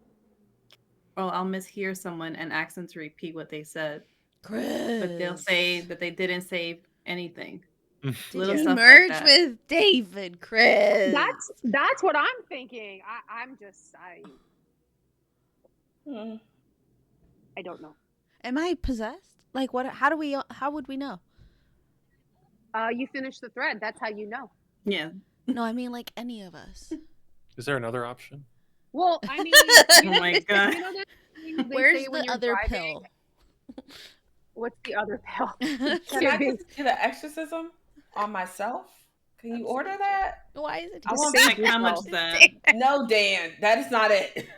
Or I'll mishear someone and ask them to repeat what they said. Chris. But they'll say that they didn't say anything. Did you merge like with David, Chris? That's what I'm thinking. I don't know. Am I possessed? Like what? How would we know? You finished the thread. That's how you know. Yeah. No, I mean like any of us. Is there another option? Well, I mean, oh my god. Where's the other pill? What's the other pill? Can I just get an exorcism on myself? Can you order that? Why is it? I won't check how much that. No, Dan, that is not it.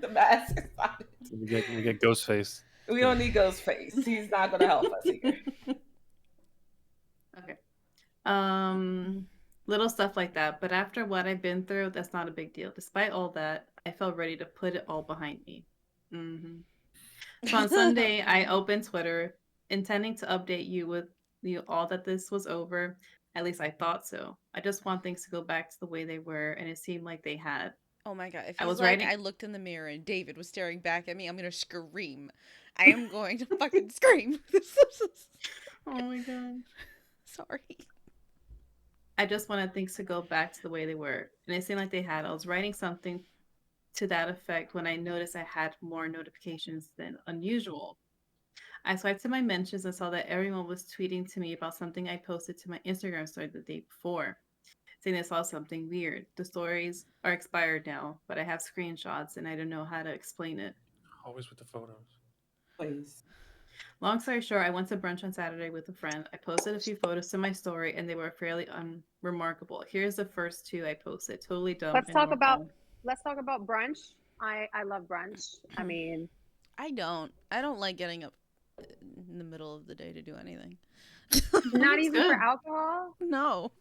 The mask is not it. We get Ghostface. We don't need Ghostface. He's not going to help us here. Okay. Little stuff like that. But after what I've been through, that's not a big deal. Despite all that, I felt ready to put it all behind me. Mm-hmm. So on Sunday, I opened Twitter, intending to update you with all that this was over. At least I thought so. I just want things to go back to the way they were, and it seemed like they had. Oh my god! If I looked in the mirror and David was staring back at me, I'm gonna scream. I am going to fucking scream. Oh my god! Sorry. I just wanted things to go back to the way they were, and it seemed like they had. I was writing something to that effect when I noticed I had more notifications than unusual. I swiped to my mentions and saw that everyone was tweeting to me about something I posted to my Instagram story the day before, saying they saw something weird. The stories are expired now, but I have screenshots and I don't know how to explain it. Always with the photos. Please. Long story short, I went to brunch on Saturday with a friend. I posted a few photos to my story and they were fairly unremarkable. Here's the first two I posted. Totally dumb. Let's talk about brunch. I love brunch. I mean, I don't like getting up in the middle of the day to do anything. Not even for alcohol? No.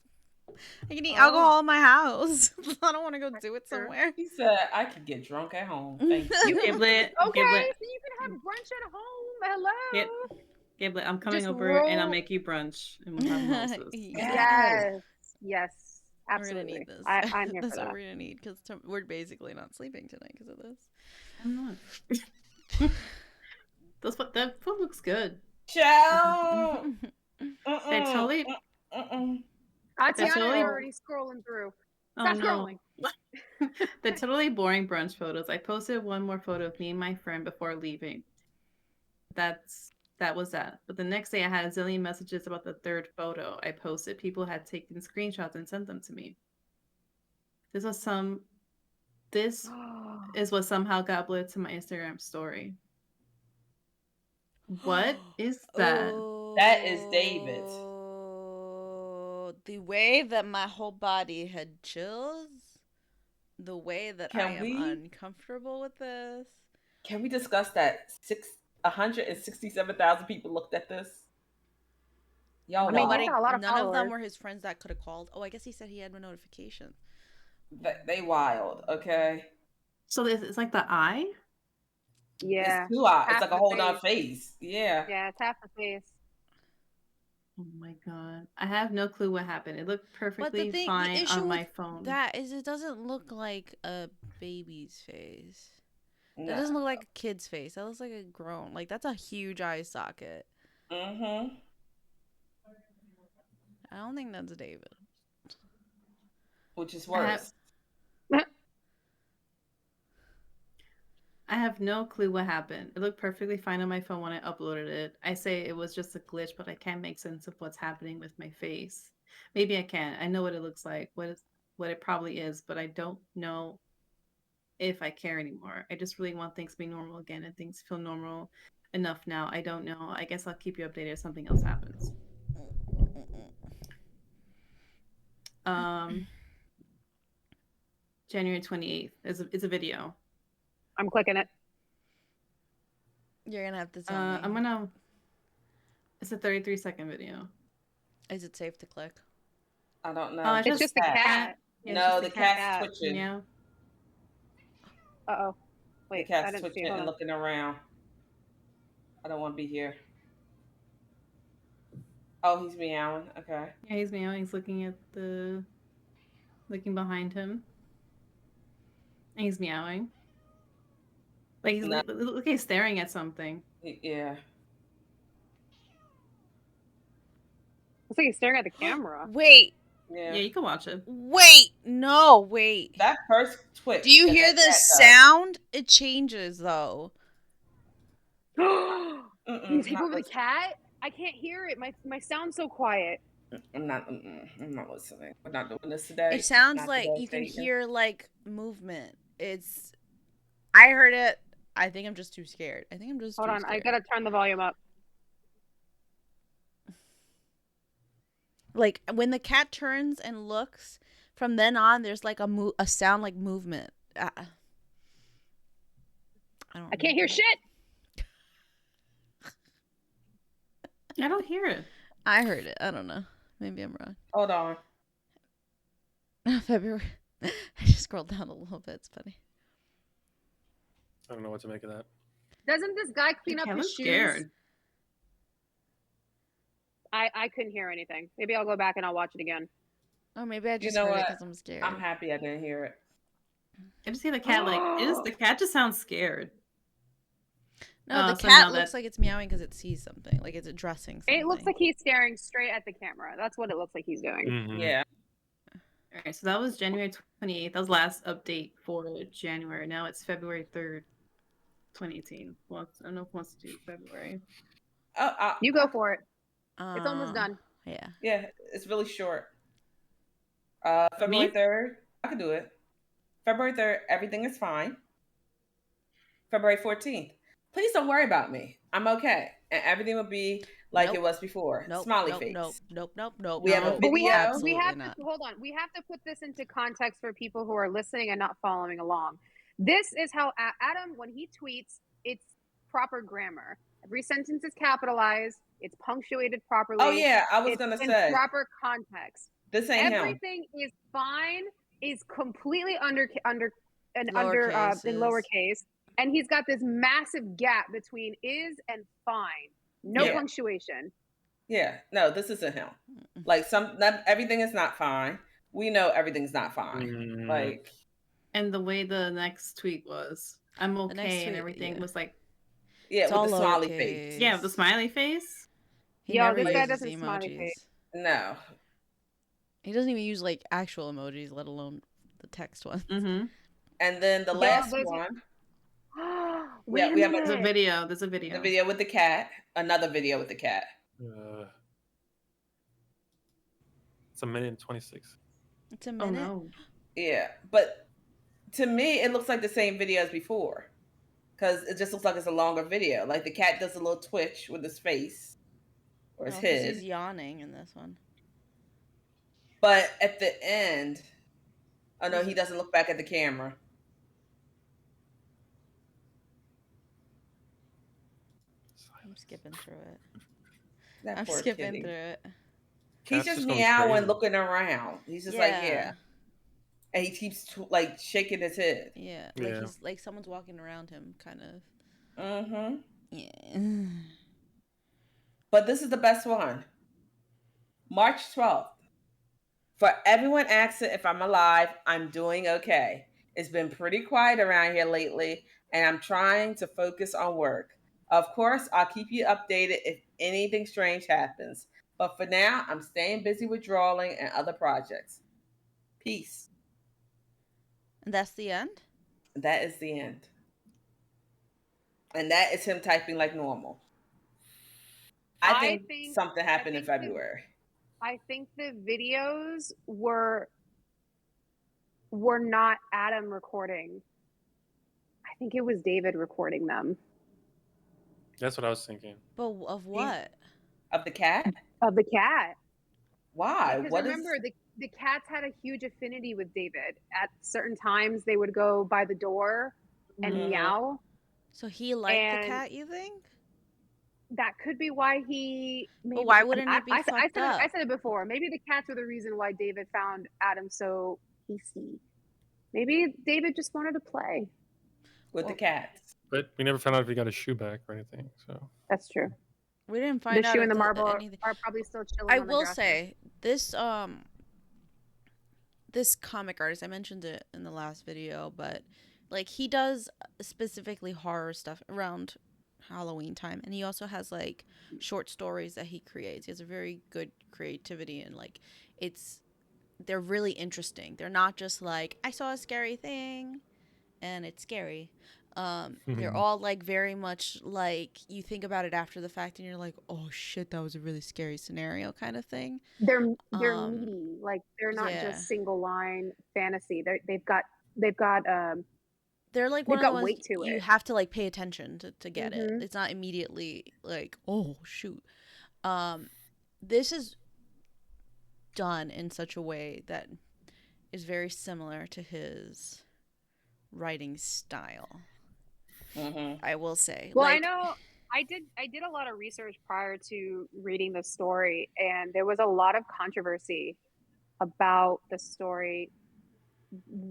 I can eat alcohol in my house. I don't want to go do it somewhere. He said I could get drunk at home. Thank you. Giblet. Okay, so you can have brunch at home. Hello. Giblet, I'm coming over and I'll make you brunch and we'll have mimosas. Yes. Absolutely. We're gonna need this. I'm here for that. That's what we're gonna need because we're basically not sleeping tonight because of this. I'm not. That food looks good. Ciao. They totally. Tatiana already scrolling through. Stop scrolling. The totally boring brunch photos. I posted one more photo of me and my friend before leaving. That was that. But the next day I had a zillion messages about the third photo I posted. People had taken screenshots and sent them to me. This is what somehow got uploaded to my Instagram story. What is that? That is David. The way that my whole body had chills, the way that I am uncomfortable with this. Can we discuss that 167,000 people looked at this? Y'all, none of them were his friends that could have called. Oh, I guess he said he had no notification. They wild, okay? So it's like the eye? Yeah. It's 2 eyes. It's like a whole nother face. Yeah. Yeah, it's half the face. Oh my god. I have no clue what happened. It looked perfectly fine on my phone. That is, it doesn't look like a baby's face. No. That doesn't look like a kid's face. That looks like a grown. Like, that's a huge eye socket. Mm-hmm. I don't think that's David. Which is worse. I have no clue what happened. It looked perfectly fine on my phone when I uploaded it. I say it was just a glitch, but I can't make sense of what's happening with my face. Maybe I can. I know what it looks like, what it probably is, but I don't know if I care anymore. I just really want things to be normal again, and things feel normal enough now. I don't know. I guess I'll keep you updated if something else happens. January 28th is a video. I'm clicking it. You're gonna have to tell me. It's a 33-second video. Is it safe to click? I don't know. Oh, it's just the cat. Yeah, no, the cat's twitching. Yeah. Uh-oh. Wait, the cat's twitching and looking around. I don't want to be here. Oh, he's meowing. Okay. Yeah, he's meowing. He's looking behind him. And he's meowing. Like he's staring at something. Yeah. Looks like he's staring at the camera. Wait. Yeah, you can watch it. Wait. No, wait. That first twitch. Do you hear the sound? It changes though. He's taking over the cat? I can't hear it. My sound's so quiet. I'm not listening. We're not doing this today. It sounds like you can hear like movement. I heard it. I think I'm just too scared. Hold on, I gotta turn the volume up. Like when the cat turns and looks, from then on, there's like a sound like movement. I can't hear shit. I don't hear it. I heard it. I don't know. Maybe I'm wrong. Hold on. February. I just scrolled down a little bit. It's funny. I don't know what to make of that. Doesn't this guy clean up his shoes? Scared. I couldn't hear anything. Maybe I'll go back and I'll watch it again. Oh, maybe I just heard it because I'm scared. I'm happy I didn't hear it. I just hear the cat the cat just sounds scared. No, the cat looks like it's meowing because it sees something, like it's addressing something. It looks like he's staring straight at the camera. That's what it looks like he's doing. Mm-hmm. Yeah. All right, so that was January 28th. That was last update for January. Now it's February 3rd, 2018. Well, I don't know if he wants to do February. You go for it. It's almost done. Yeah. Yeah, it's really short. February 3rd, I can do it. February 3rd, everything is fine. February 14th, please don't worry about me. I'm okay. And everything will be like it was before. Smiley face. Nope. We have a video. But we have to hold on. We have to put this into context for people who are listening and not following along. This is how Adam, when he tweets, it's proper grammar. Every sentence is capitalized. It's punctuated properly. Oh yeah, I was gonna say proper context. This ain't everything is fine. Is completely in lowercase, and he's got this massive gap between is and fine. No punctuation. Yeah, no, this isn't him. Like everything is not fine. We know everything's not fine. Mm-hmm. Like, and the way the next tweet was, I'm okay, and everything was like. Yeah, with the smiley face. Yeah, with the smiley face. This guy doesn't smiley face. No. He doesn't even use like actual emojis, let alone the text ones. Mm-hmm. And then the last one. we have There's a video. The video with the cat. Another video with the cat. It's 1:26. It's a minute. Oh, no. Yeah, but to me, it looks like the same video as before. because it just looks like it's a longer video. Like the cat does a little twitch with his face or his because head. he's yawning in this one. But at the end, oh no, he doesn't look back at the camera. I'm skipping through it. That I'm poor skipping kitty. through it. He's Cat's just going meowing, crazy. looking around. He's just like, yeah. And he keeps like shaking his head. Yeah, like he's like someone's walking around him, kind of. Mm-hmm. Yeah. But this is the best one. March 12th. For everyone asking if I'm alive, I'm doing okay. It's been pretty quiet around here lately, and I'm trying to focus on work. Of course, I'll keep you updated if anything strange happens. But for now, I'm staying busy with drawing and other projects. Peace. And that's the end? That is the end. And that is him typing like normal. I think something happened in February. I think the videos were not Adam recording. I think it was David recording them. That's what I was thinking. But of what? Of the cat? Of the cat. Why? Because remember, the cats had a huge affinity with David. At certain times, they would go by the door and meow. So he liked the cat, you think? That could be why he. Maybe, but why wouldn't it be fucked up? I said it before. Maybe the cats were the reason why David found Adam so PC. Maybe David just wanted to play with the cats. But we never found out if he got his shoe back or anything. So that's true. We didn't find out. The shoe and the marble are probably still chilling. I will say this. This comic artist, I mentioned it in the last video, but like he does specifically horror stuff around Halloween time, and he also has like short stories that he creates. He has a very good creativity, and like they're really interesting. They're not just like I saw a scary thing and it's scary. They're all like very much like you think about it after the fact and you're like, oh shit, that was a really scary scenario kind of thing. They're meaty, like they're not just single line fantasy. They've got they're like one of the ones weight to you have to like pay attention to get it. It's not immediately like, oh shoot. This is done in such a way that is very similar to his writing style. I will say. Well, like, I know I did a lot of research prior to reading the story, and there was a lot of controversy about the story.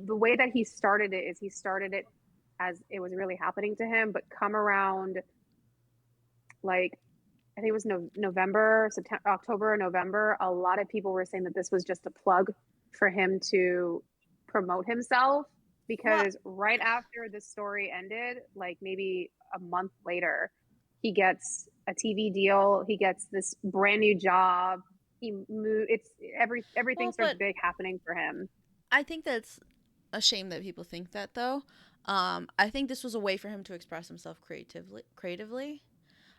The way that he started it as it was really happening to him, but come around like I think it was November, September, October, or November, a lot of people were saying that this was just a plug for him to promote himself. Because right after the story ended, like maybe a month later, he gets a TV deal. He gets this brand new job. He moved. It's everything starts big happening for him. I think that's a shame that people think that, though. I think this was a way for him to express himself creatively.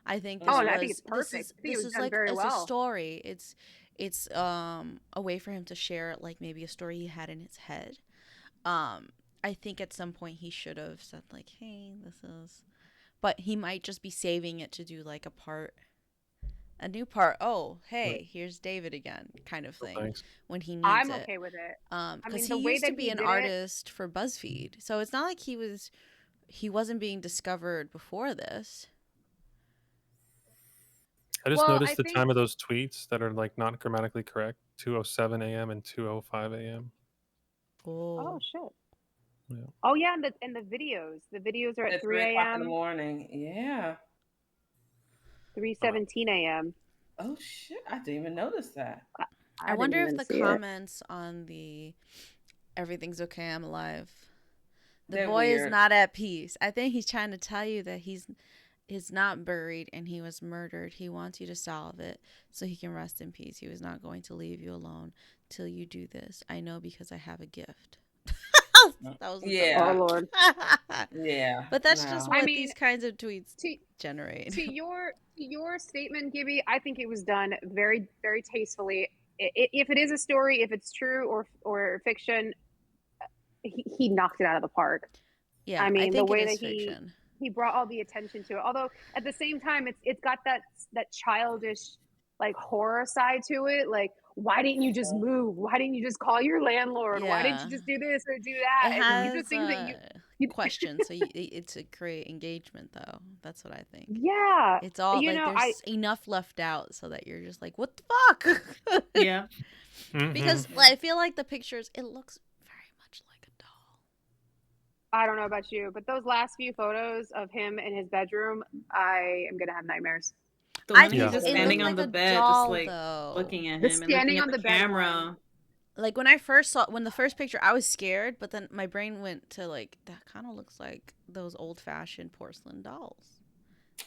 I think this I think it's perfect. This is like it's a story. It's a way for him to share like maybe a story he had in his head. I think at some point he should have said like, hey, this is, but he might just be saving it to do like a new part. Oh, hey, here's David again, kind of thing. When he needs I'm okay with it. Because he used to be an artist for BuzzFeed, so it's not like he wasn't being discovered before this. I just noticed the time of those tweets that are like not grammatically correct: 2:07 a.m. and 2:05 a.m. Oh shit. Yeah. Oh yeah, and the videos are at 3 a.m. in the morning. Yeah. 3:17 a.m. Oh shit! I didn't even notice that. I wonder if the comments on the "Everything's okay, I'm alive," the boy is not at peace. I think he's trying to tell you that he's not buried and he was murdered. He wants you to solve it so he can rest in peace. He was not going to leave you alone till you do this. I know because I have a gift. That was oh Lord. Yeah. But that's just what these kinds of tweets generate. To your statement, Gibby, I think it was done very, very tastefully. If it is a story, if it's true or fiction, he knocked it out of the park. Yeah, I mean, I think the way it is that fiction. he brought all the attention to it. Although at the same time, it's got that childish like horror side to it. Like, why didn't you just move? Why didn't you just call your landlord? Why didn't you just do this or do that? It And these are has things that you questions, so it's to create engagement, though. That's what I think. Yeah, It's all you like know, there's enough left out so that you're just like, what the fuck? Yeah. Because I feel like the pictures, it looks very much like a doll. I don't know about you, but those last few photos of him in his bedroom, I am gonna have nightmares. The one think he's just it standing looked on like the a bed, doll, just like though. looking at The him and looking standing at on the the bed camera. Like when I first saw the first picture, I was scared, but then my brain went to like, that kind of looks like those old-fashioned porcelain dolls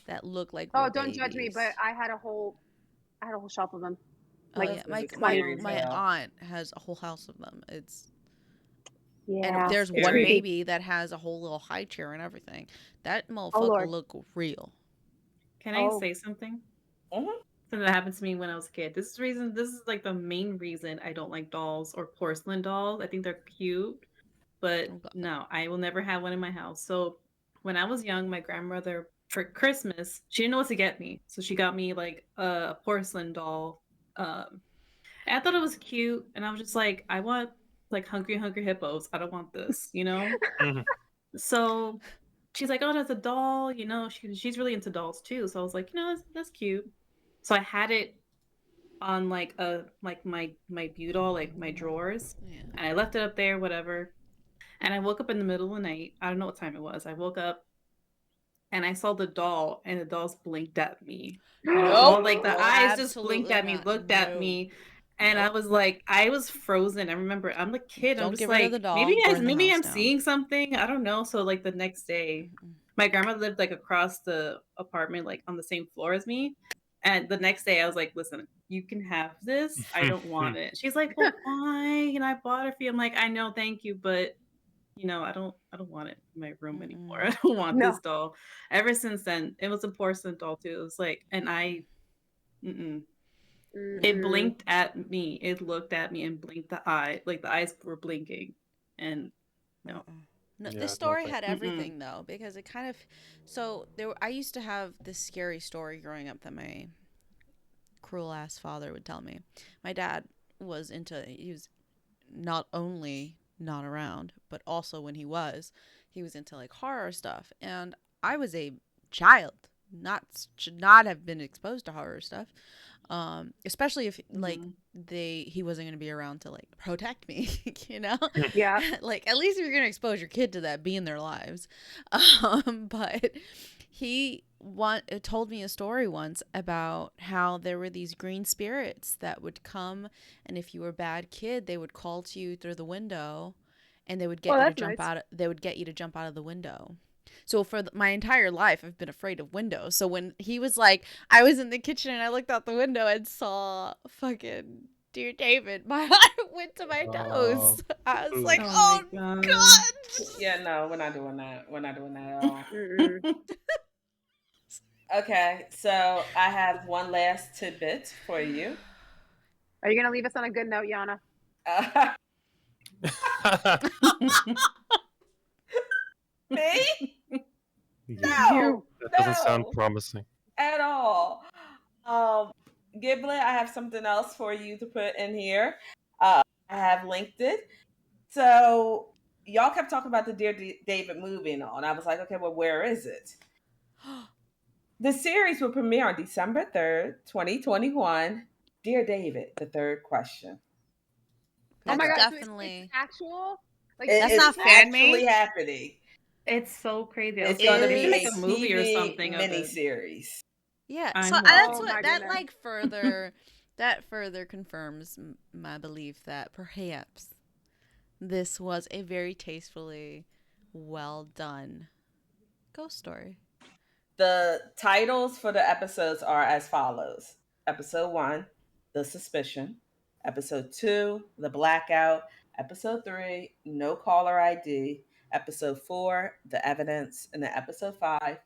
that look like Oh, real don't judge me, babies. but I had a whole shelf of them. Oh Like, yeah, scary as my hell. aunt has a whole house of them. yeah, And there's one scary. baby that has a whole little high chair and everything. That motherfucker Lord. look real. Can I say something? Mhm. Something that happened to me when I was a kid. This is like the main reason I don't like dolls or porcelain dolls. I think they're cute, but no, I will never have one in my house. So when I was young, my grandmother for Christmas, she didn't know what to get me, so she got me like a porcelain doll. And I thought it was cute, and I was just like, I want like hungry hippos. I don't want this, you know. So she's like, oh, that's a doll, you know. She's really into dolls too. So I was like, you know, that's cute. So I had it on like my bureau, like my drawers, and I left it up there, whatever. And I woke up in the middle of the night. I don't know what time it was. I woke up and I saw the doll, and the dolls blinked at me. No, Like the eyes just blinked at me, looked at me, and I was like, I was frozen. I remember I'm a kid. I'm Don't just get rid of like, the doll. maybe I'm seeing something. I don't know. So like the next day, my grandma lived like across the apartment, like on the same floor as me. And the next day, I was like, listen, you can have this. I don't want it. She's like, well, why? I bought it for you. I'm like, I know, thank you, but I don't want it in my room anymore. I don't want this doll. Ever since then, it was a porcelain doll too. It was like, and it blinked at me. It looked at me and blinked the eye. Like the eyes were blinking, and no. No, this story had everything though, because it kind of, I used to have this scary story growing up that my cruel ass father would tell me. My dad he was not only not around, but also when he was into like horror stuff. And I was a child, should not have been exposed to horror stuff. Especially if like he wasn't going to be around to like protect me, you know? Yeah. Like at least if you're going to expose your kid to that, be in their lives. But he told me a story once about how there were these green spirits that would come, and if you were a bad kid, they would call to you through the window, and they would get you to jump out. They would get you to jump out of the window. So for my entire life, I've been afraid of windows. So when he was like, I was in the kitchen and I looked out the window and saw fucking Dear David, my heart went to my nose. I was like, oh God. Yeah, no, we're not doing that. We're not doing that at all. Okay, so I have one last tidbit for you. Are you going to leave us on a good note, Yana? Me? Yeah. No, that doesn't sound promising at all. Giblet, I have something else for you to put in here. I have linked it. So y'all kept talking about the Dear David movie and all, and I was like, okay, well, where is it? The series will premiere on December 3rd, 2021. Dear David, the third question. That's definitely it's actual. Like that's not fan made. Happening. It's so crazy. It's going to be like a movie or something. Miniseries. Yeah, so that's what that like further that further confirms my belief that perhaps this was a very tastefully well done ghost story. The titles for the episodes are as follows: Episode 1, The Suspicion; Episode 2, The Blackout; Episode 3, No Caller ID; Episode 4, The Evidence; and then Episode 5,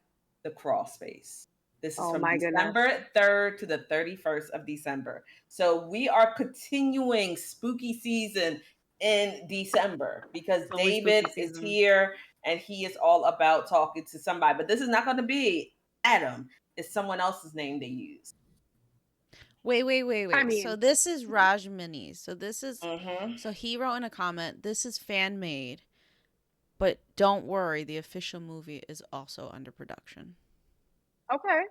The Crawl Space. This is from December 3rd to the 31st of December. So we are continuing spooky season in December because David is here and he is all about talking to somebody. But this is not going to be Adam. It's someone else's name they use. Wait. I mean, so this is Rajmani. So this is Mm-hmm. so he wrote in a comment, this is fan made, but don't worry, the official movie is also under production. okay.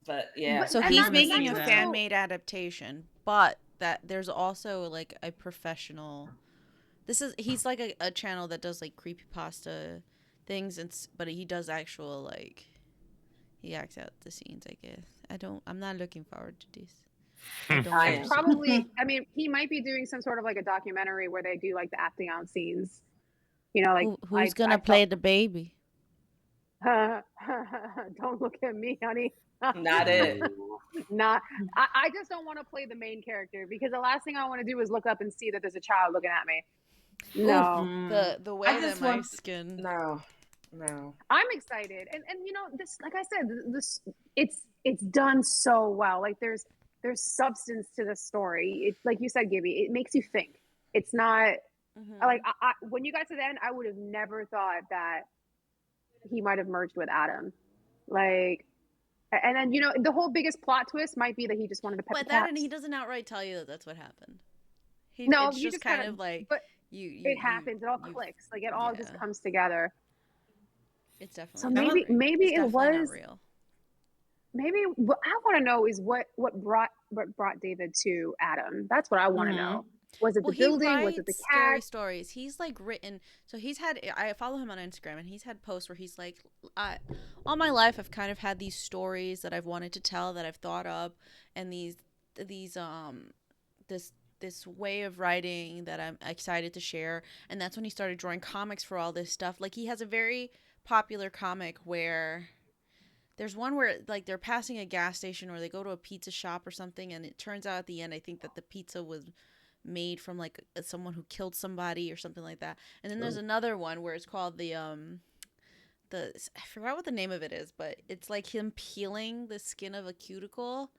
But yeah, So And he's that's- making a that's fan also- made adaptation, but that there's also like a professional. He's like a channel that does like creepypasta things, but he does actual like he acts out the scenes. I guess I'm not looking forward to this. I don't I want am. to see Probably, I mean, he might be doing some sort of like a documentary where they do like the acting out scenes. You know, like who's gonna play the baby? Don't look at me, honey. not it. Not. I just don't want to play the main character because the last thing I want to do is look up and see that there's a child looking at me. No, The way I that just my want- skin. No. I'm excited, and you know this. Like I said, this it's done so well. Like there's substance to the story. It's like you said, Gibby. It makes you think. It's not like I when you got to the end, I would have never thought that he might have merged with Adam. Like, and then you know the whole biggest plot twist might be that he just wanted to pet But the cats. and he doesn't outright tell you that that's what happened. No, it's you just just kind kinda- of like but it happens. It all clicks. Like it all just yeah. comes together. It's definitely So not maybe real. maybe It's it definitely was not real. maybe what I want to know is what brought David to Adam. That's what I want to know. Was it the building? Was it the scary cat? stories. He's like written. So I follow him on Instagram, and he's had posts where he's like, all my life I've kind of had these stories that I've wanted to tell, that I've thought up, and this way of writing that I'm excited to share. And that's when he started drawing comics for all this stuff. Like he has a very popular comic where there's one where like they're passing a gas station or they go to a pizza shop or something, and it turns out at the end I think that the pizza was made from like someone who killed somebody or something like that. And then there's another one where it's called the I forgot what the name of it is, but it's like him peeling the skin of a cuticle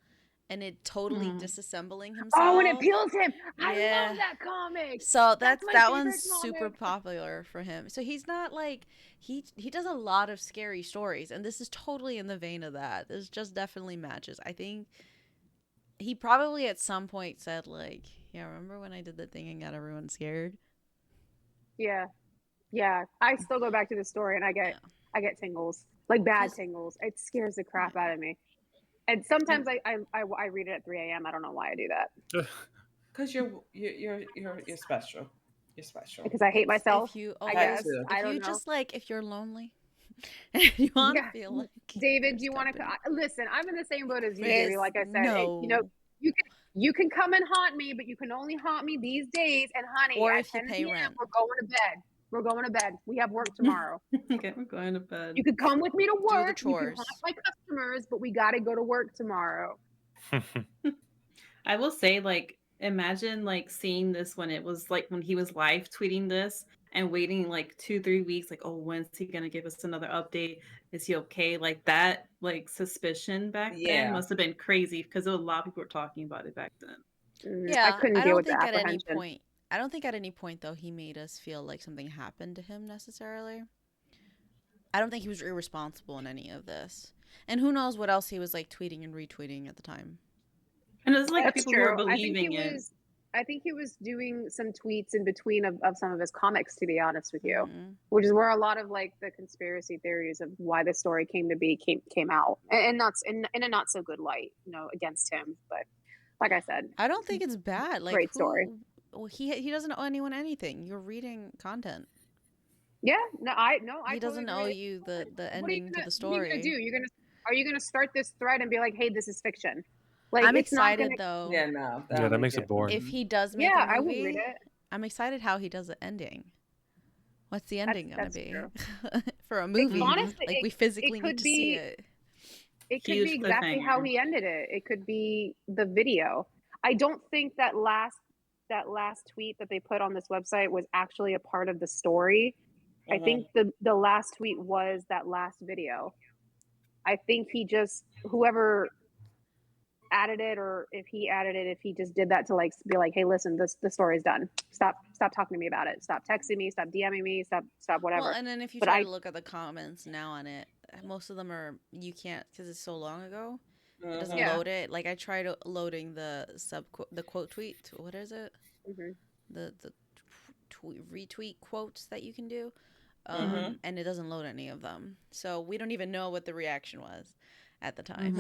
and it totally disassembling himself. Oh, and it peels him. I Yeah. love that comic. So That's my that favorite one's super comic. popular for him. So he's not like he does a lot of scary stories, and this is totally in the vein of that. This just definitely matches. I think he probably at some point said like, yeah, remember when I did that thing and got everyone scared? Yeah. I still go back to the story and I get tingles, like bad tingles. It scares the crap out of me. And sometimes I read it at 3 a.m. I don't know why I do that. Because you're special. You're special. Because I hate myself. I guess. too. I don't know. Just like if you're lonely, and you want to feel like David, do you want to listen? I'm in the same boat as you, Chris, Gary. Like I said, no. you know, you can come and haunt me, but you can only haunt me these days. And honey, Or at if you 10 pay p.m., rent. we're going to bed. We're going to bed. We have work tomorrow. Okay, we're going to bed. You could come with me to work. the chores. You can haunt my customers, but we got to go to work tomorrow. I will say, like, imagine like seeing this when it was like when he was live tweeting this and waiting like 2-3 weeks, like, oh, when's he gonna give us another update? Is he okay? Like that, like suspicion back then must have been crazy because a lot of people were talking about it back then. Yeah, I couldn't deal with the at any apprehension. point. I don't think at any point though he made us feel like something happened to him necessarily. I don't think he was irresponsible in any of this. And who knows what else he was like tweeting and retweeting at the time. And it's like That's people true. who were believing it. I think he was doing some tweets in between of some of his comics, to be honest with you, Mhm. which is where a lot of like the conspiracy theories of why the story came to be came out, and not in a not so good light, you know, against him. But like I said, I don't think it's bad. Like great story. He doesn't owe anyone anything. You're reading content. Yeah, I He doesn't totally owe agree. you the What are you ending to the story. What are you gonna do? Are you gonna start this thread and be like, hey, this is fiction? Like, I'm it's not excited gonna... though. Yeah, no. Yeah, that makes it boring. If he does make Yeah, a movie, I would read it. I'm excited how he does the ending. What's the ending gonna That's be true. for a movie? honestly, like we physically need to see it. It could Huge be exactly how cliffhanger. he ended it. It could be the video. I don't think that last tweet that they put on this website was actually a part of the story. I think the last tweet was that last video. I think he just whoever added it or if he added it, if he just did that to like be like, hey, listen, the story's done. Stop talking to me about it. Stop texting me. Stop DMing me. Stop whatever. Well, and then if you try to look at the comments now on it, most of them are you can't because it's so long ago. It doesn't load it. Like I tried loading the quote tweet. What is it? The retweet quotes that you can do, and it doesn't load any of them. So we don't even know what the reaction was at the time.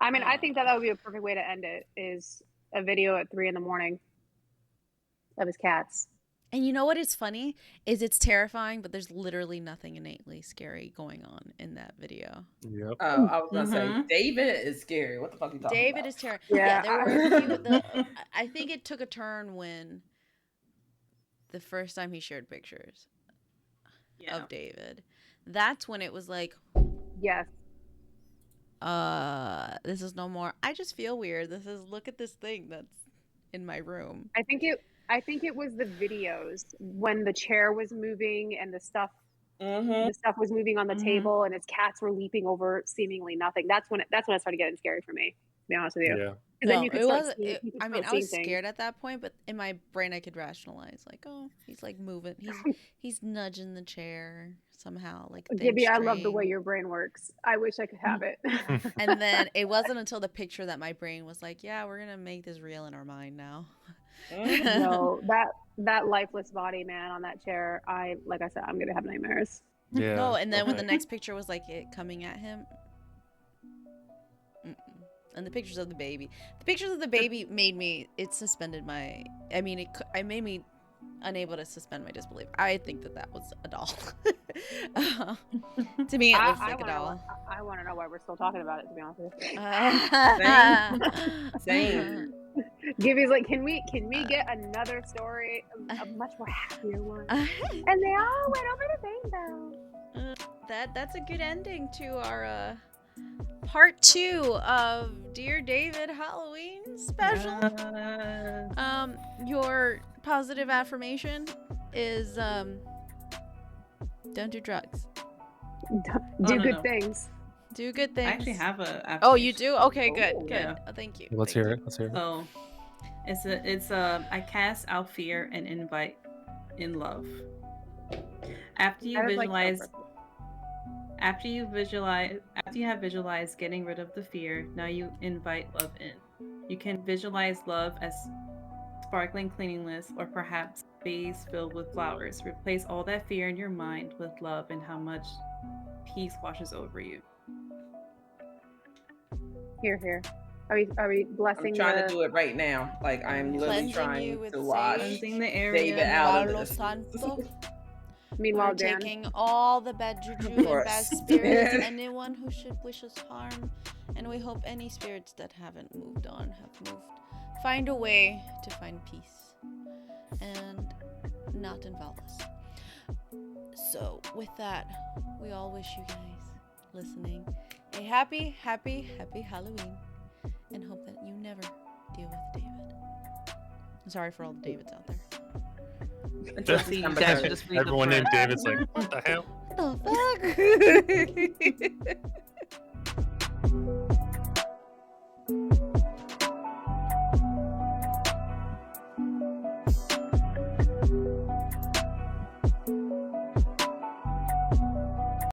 I mean, I think that would be a perfect way to end it. Is a video at 3 a.m. of his cats. And you know what is funny is it's terrifying, but there's literally nothing innately scary going on in that video. Yep. Oh, I was gonna say David is scary. What the fuck are you talking about? David is terrifying. Yeah, there were I think it took a turn when the first time he shared pictures of David. That's when it was like, yes. This is no more. I just feel weird. This is look at this thing that's in my room. I think it was the videos when the chair was moving and the stuff was moving on the table and his cats were leaping over seemingly nothing. That's when it started getting scary for me, to be honest with you. Yeah. No, I mean, I was scared at that point, but in my brain I could rationalize like, oh, he's like moving. He's nudging the chair somehow. Like Gibby, I love the way your brain works. I wish I could have it. And then it wasn't until the picture that my brain was like, yeah, we're gonna make this real in our mind now. No, that lifeless body, man, on that chair. Like I said, I'm gonna have nightmares. Yeah. No, and then when the next picture was like it coming at him, and the pictures of the baby suspended my. I mean, it made me unable to suspend my disbelief. I think that was a doll. To me, it looks like a doll. I want to know why we're still talking about it, to be honest with you. Same. Gibby's like, can we get another story, a much more happier one? And they all went over the rainbow. That's a good ending to our part 2 of Dear David Halloween special. Your positive affirmation is don't do drugs. Do good things. Do good things. I actually have a. Oh, you do? Okay, good. Yeah. Oh, thank you. Let's hear it. So, it's I cast out fear and invite in love. After you have visualized getting rid of the fear, now you invite love in. You can visualize love as sparkling cleanliness, or perhaps vase filled with flowers. Replace all that fear in your mind with love and how much peace washes over you. Here. Are we blessing? I'm trying to do it right now. Like I'm literally trying to wash David out of this. Meanwhile, we're taking all the bad juju and bad spirits, anyone who should wish us harm, and we hope any spirits that haven't moved on have moved. Find a way to find peace and not involve us. So with that, we all wish you guys listening a happy Halloween, and hope that you never deal with David. I'm sorry for all the Davids out there. Everyone named David's like, what the hell? What the fuck?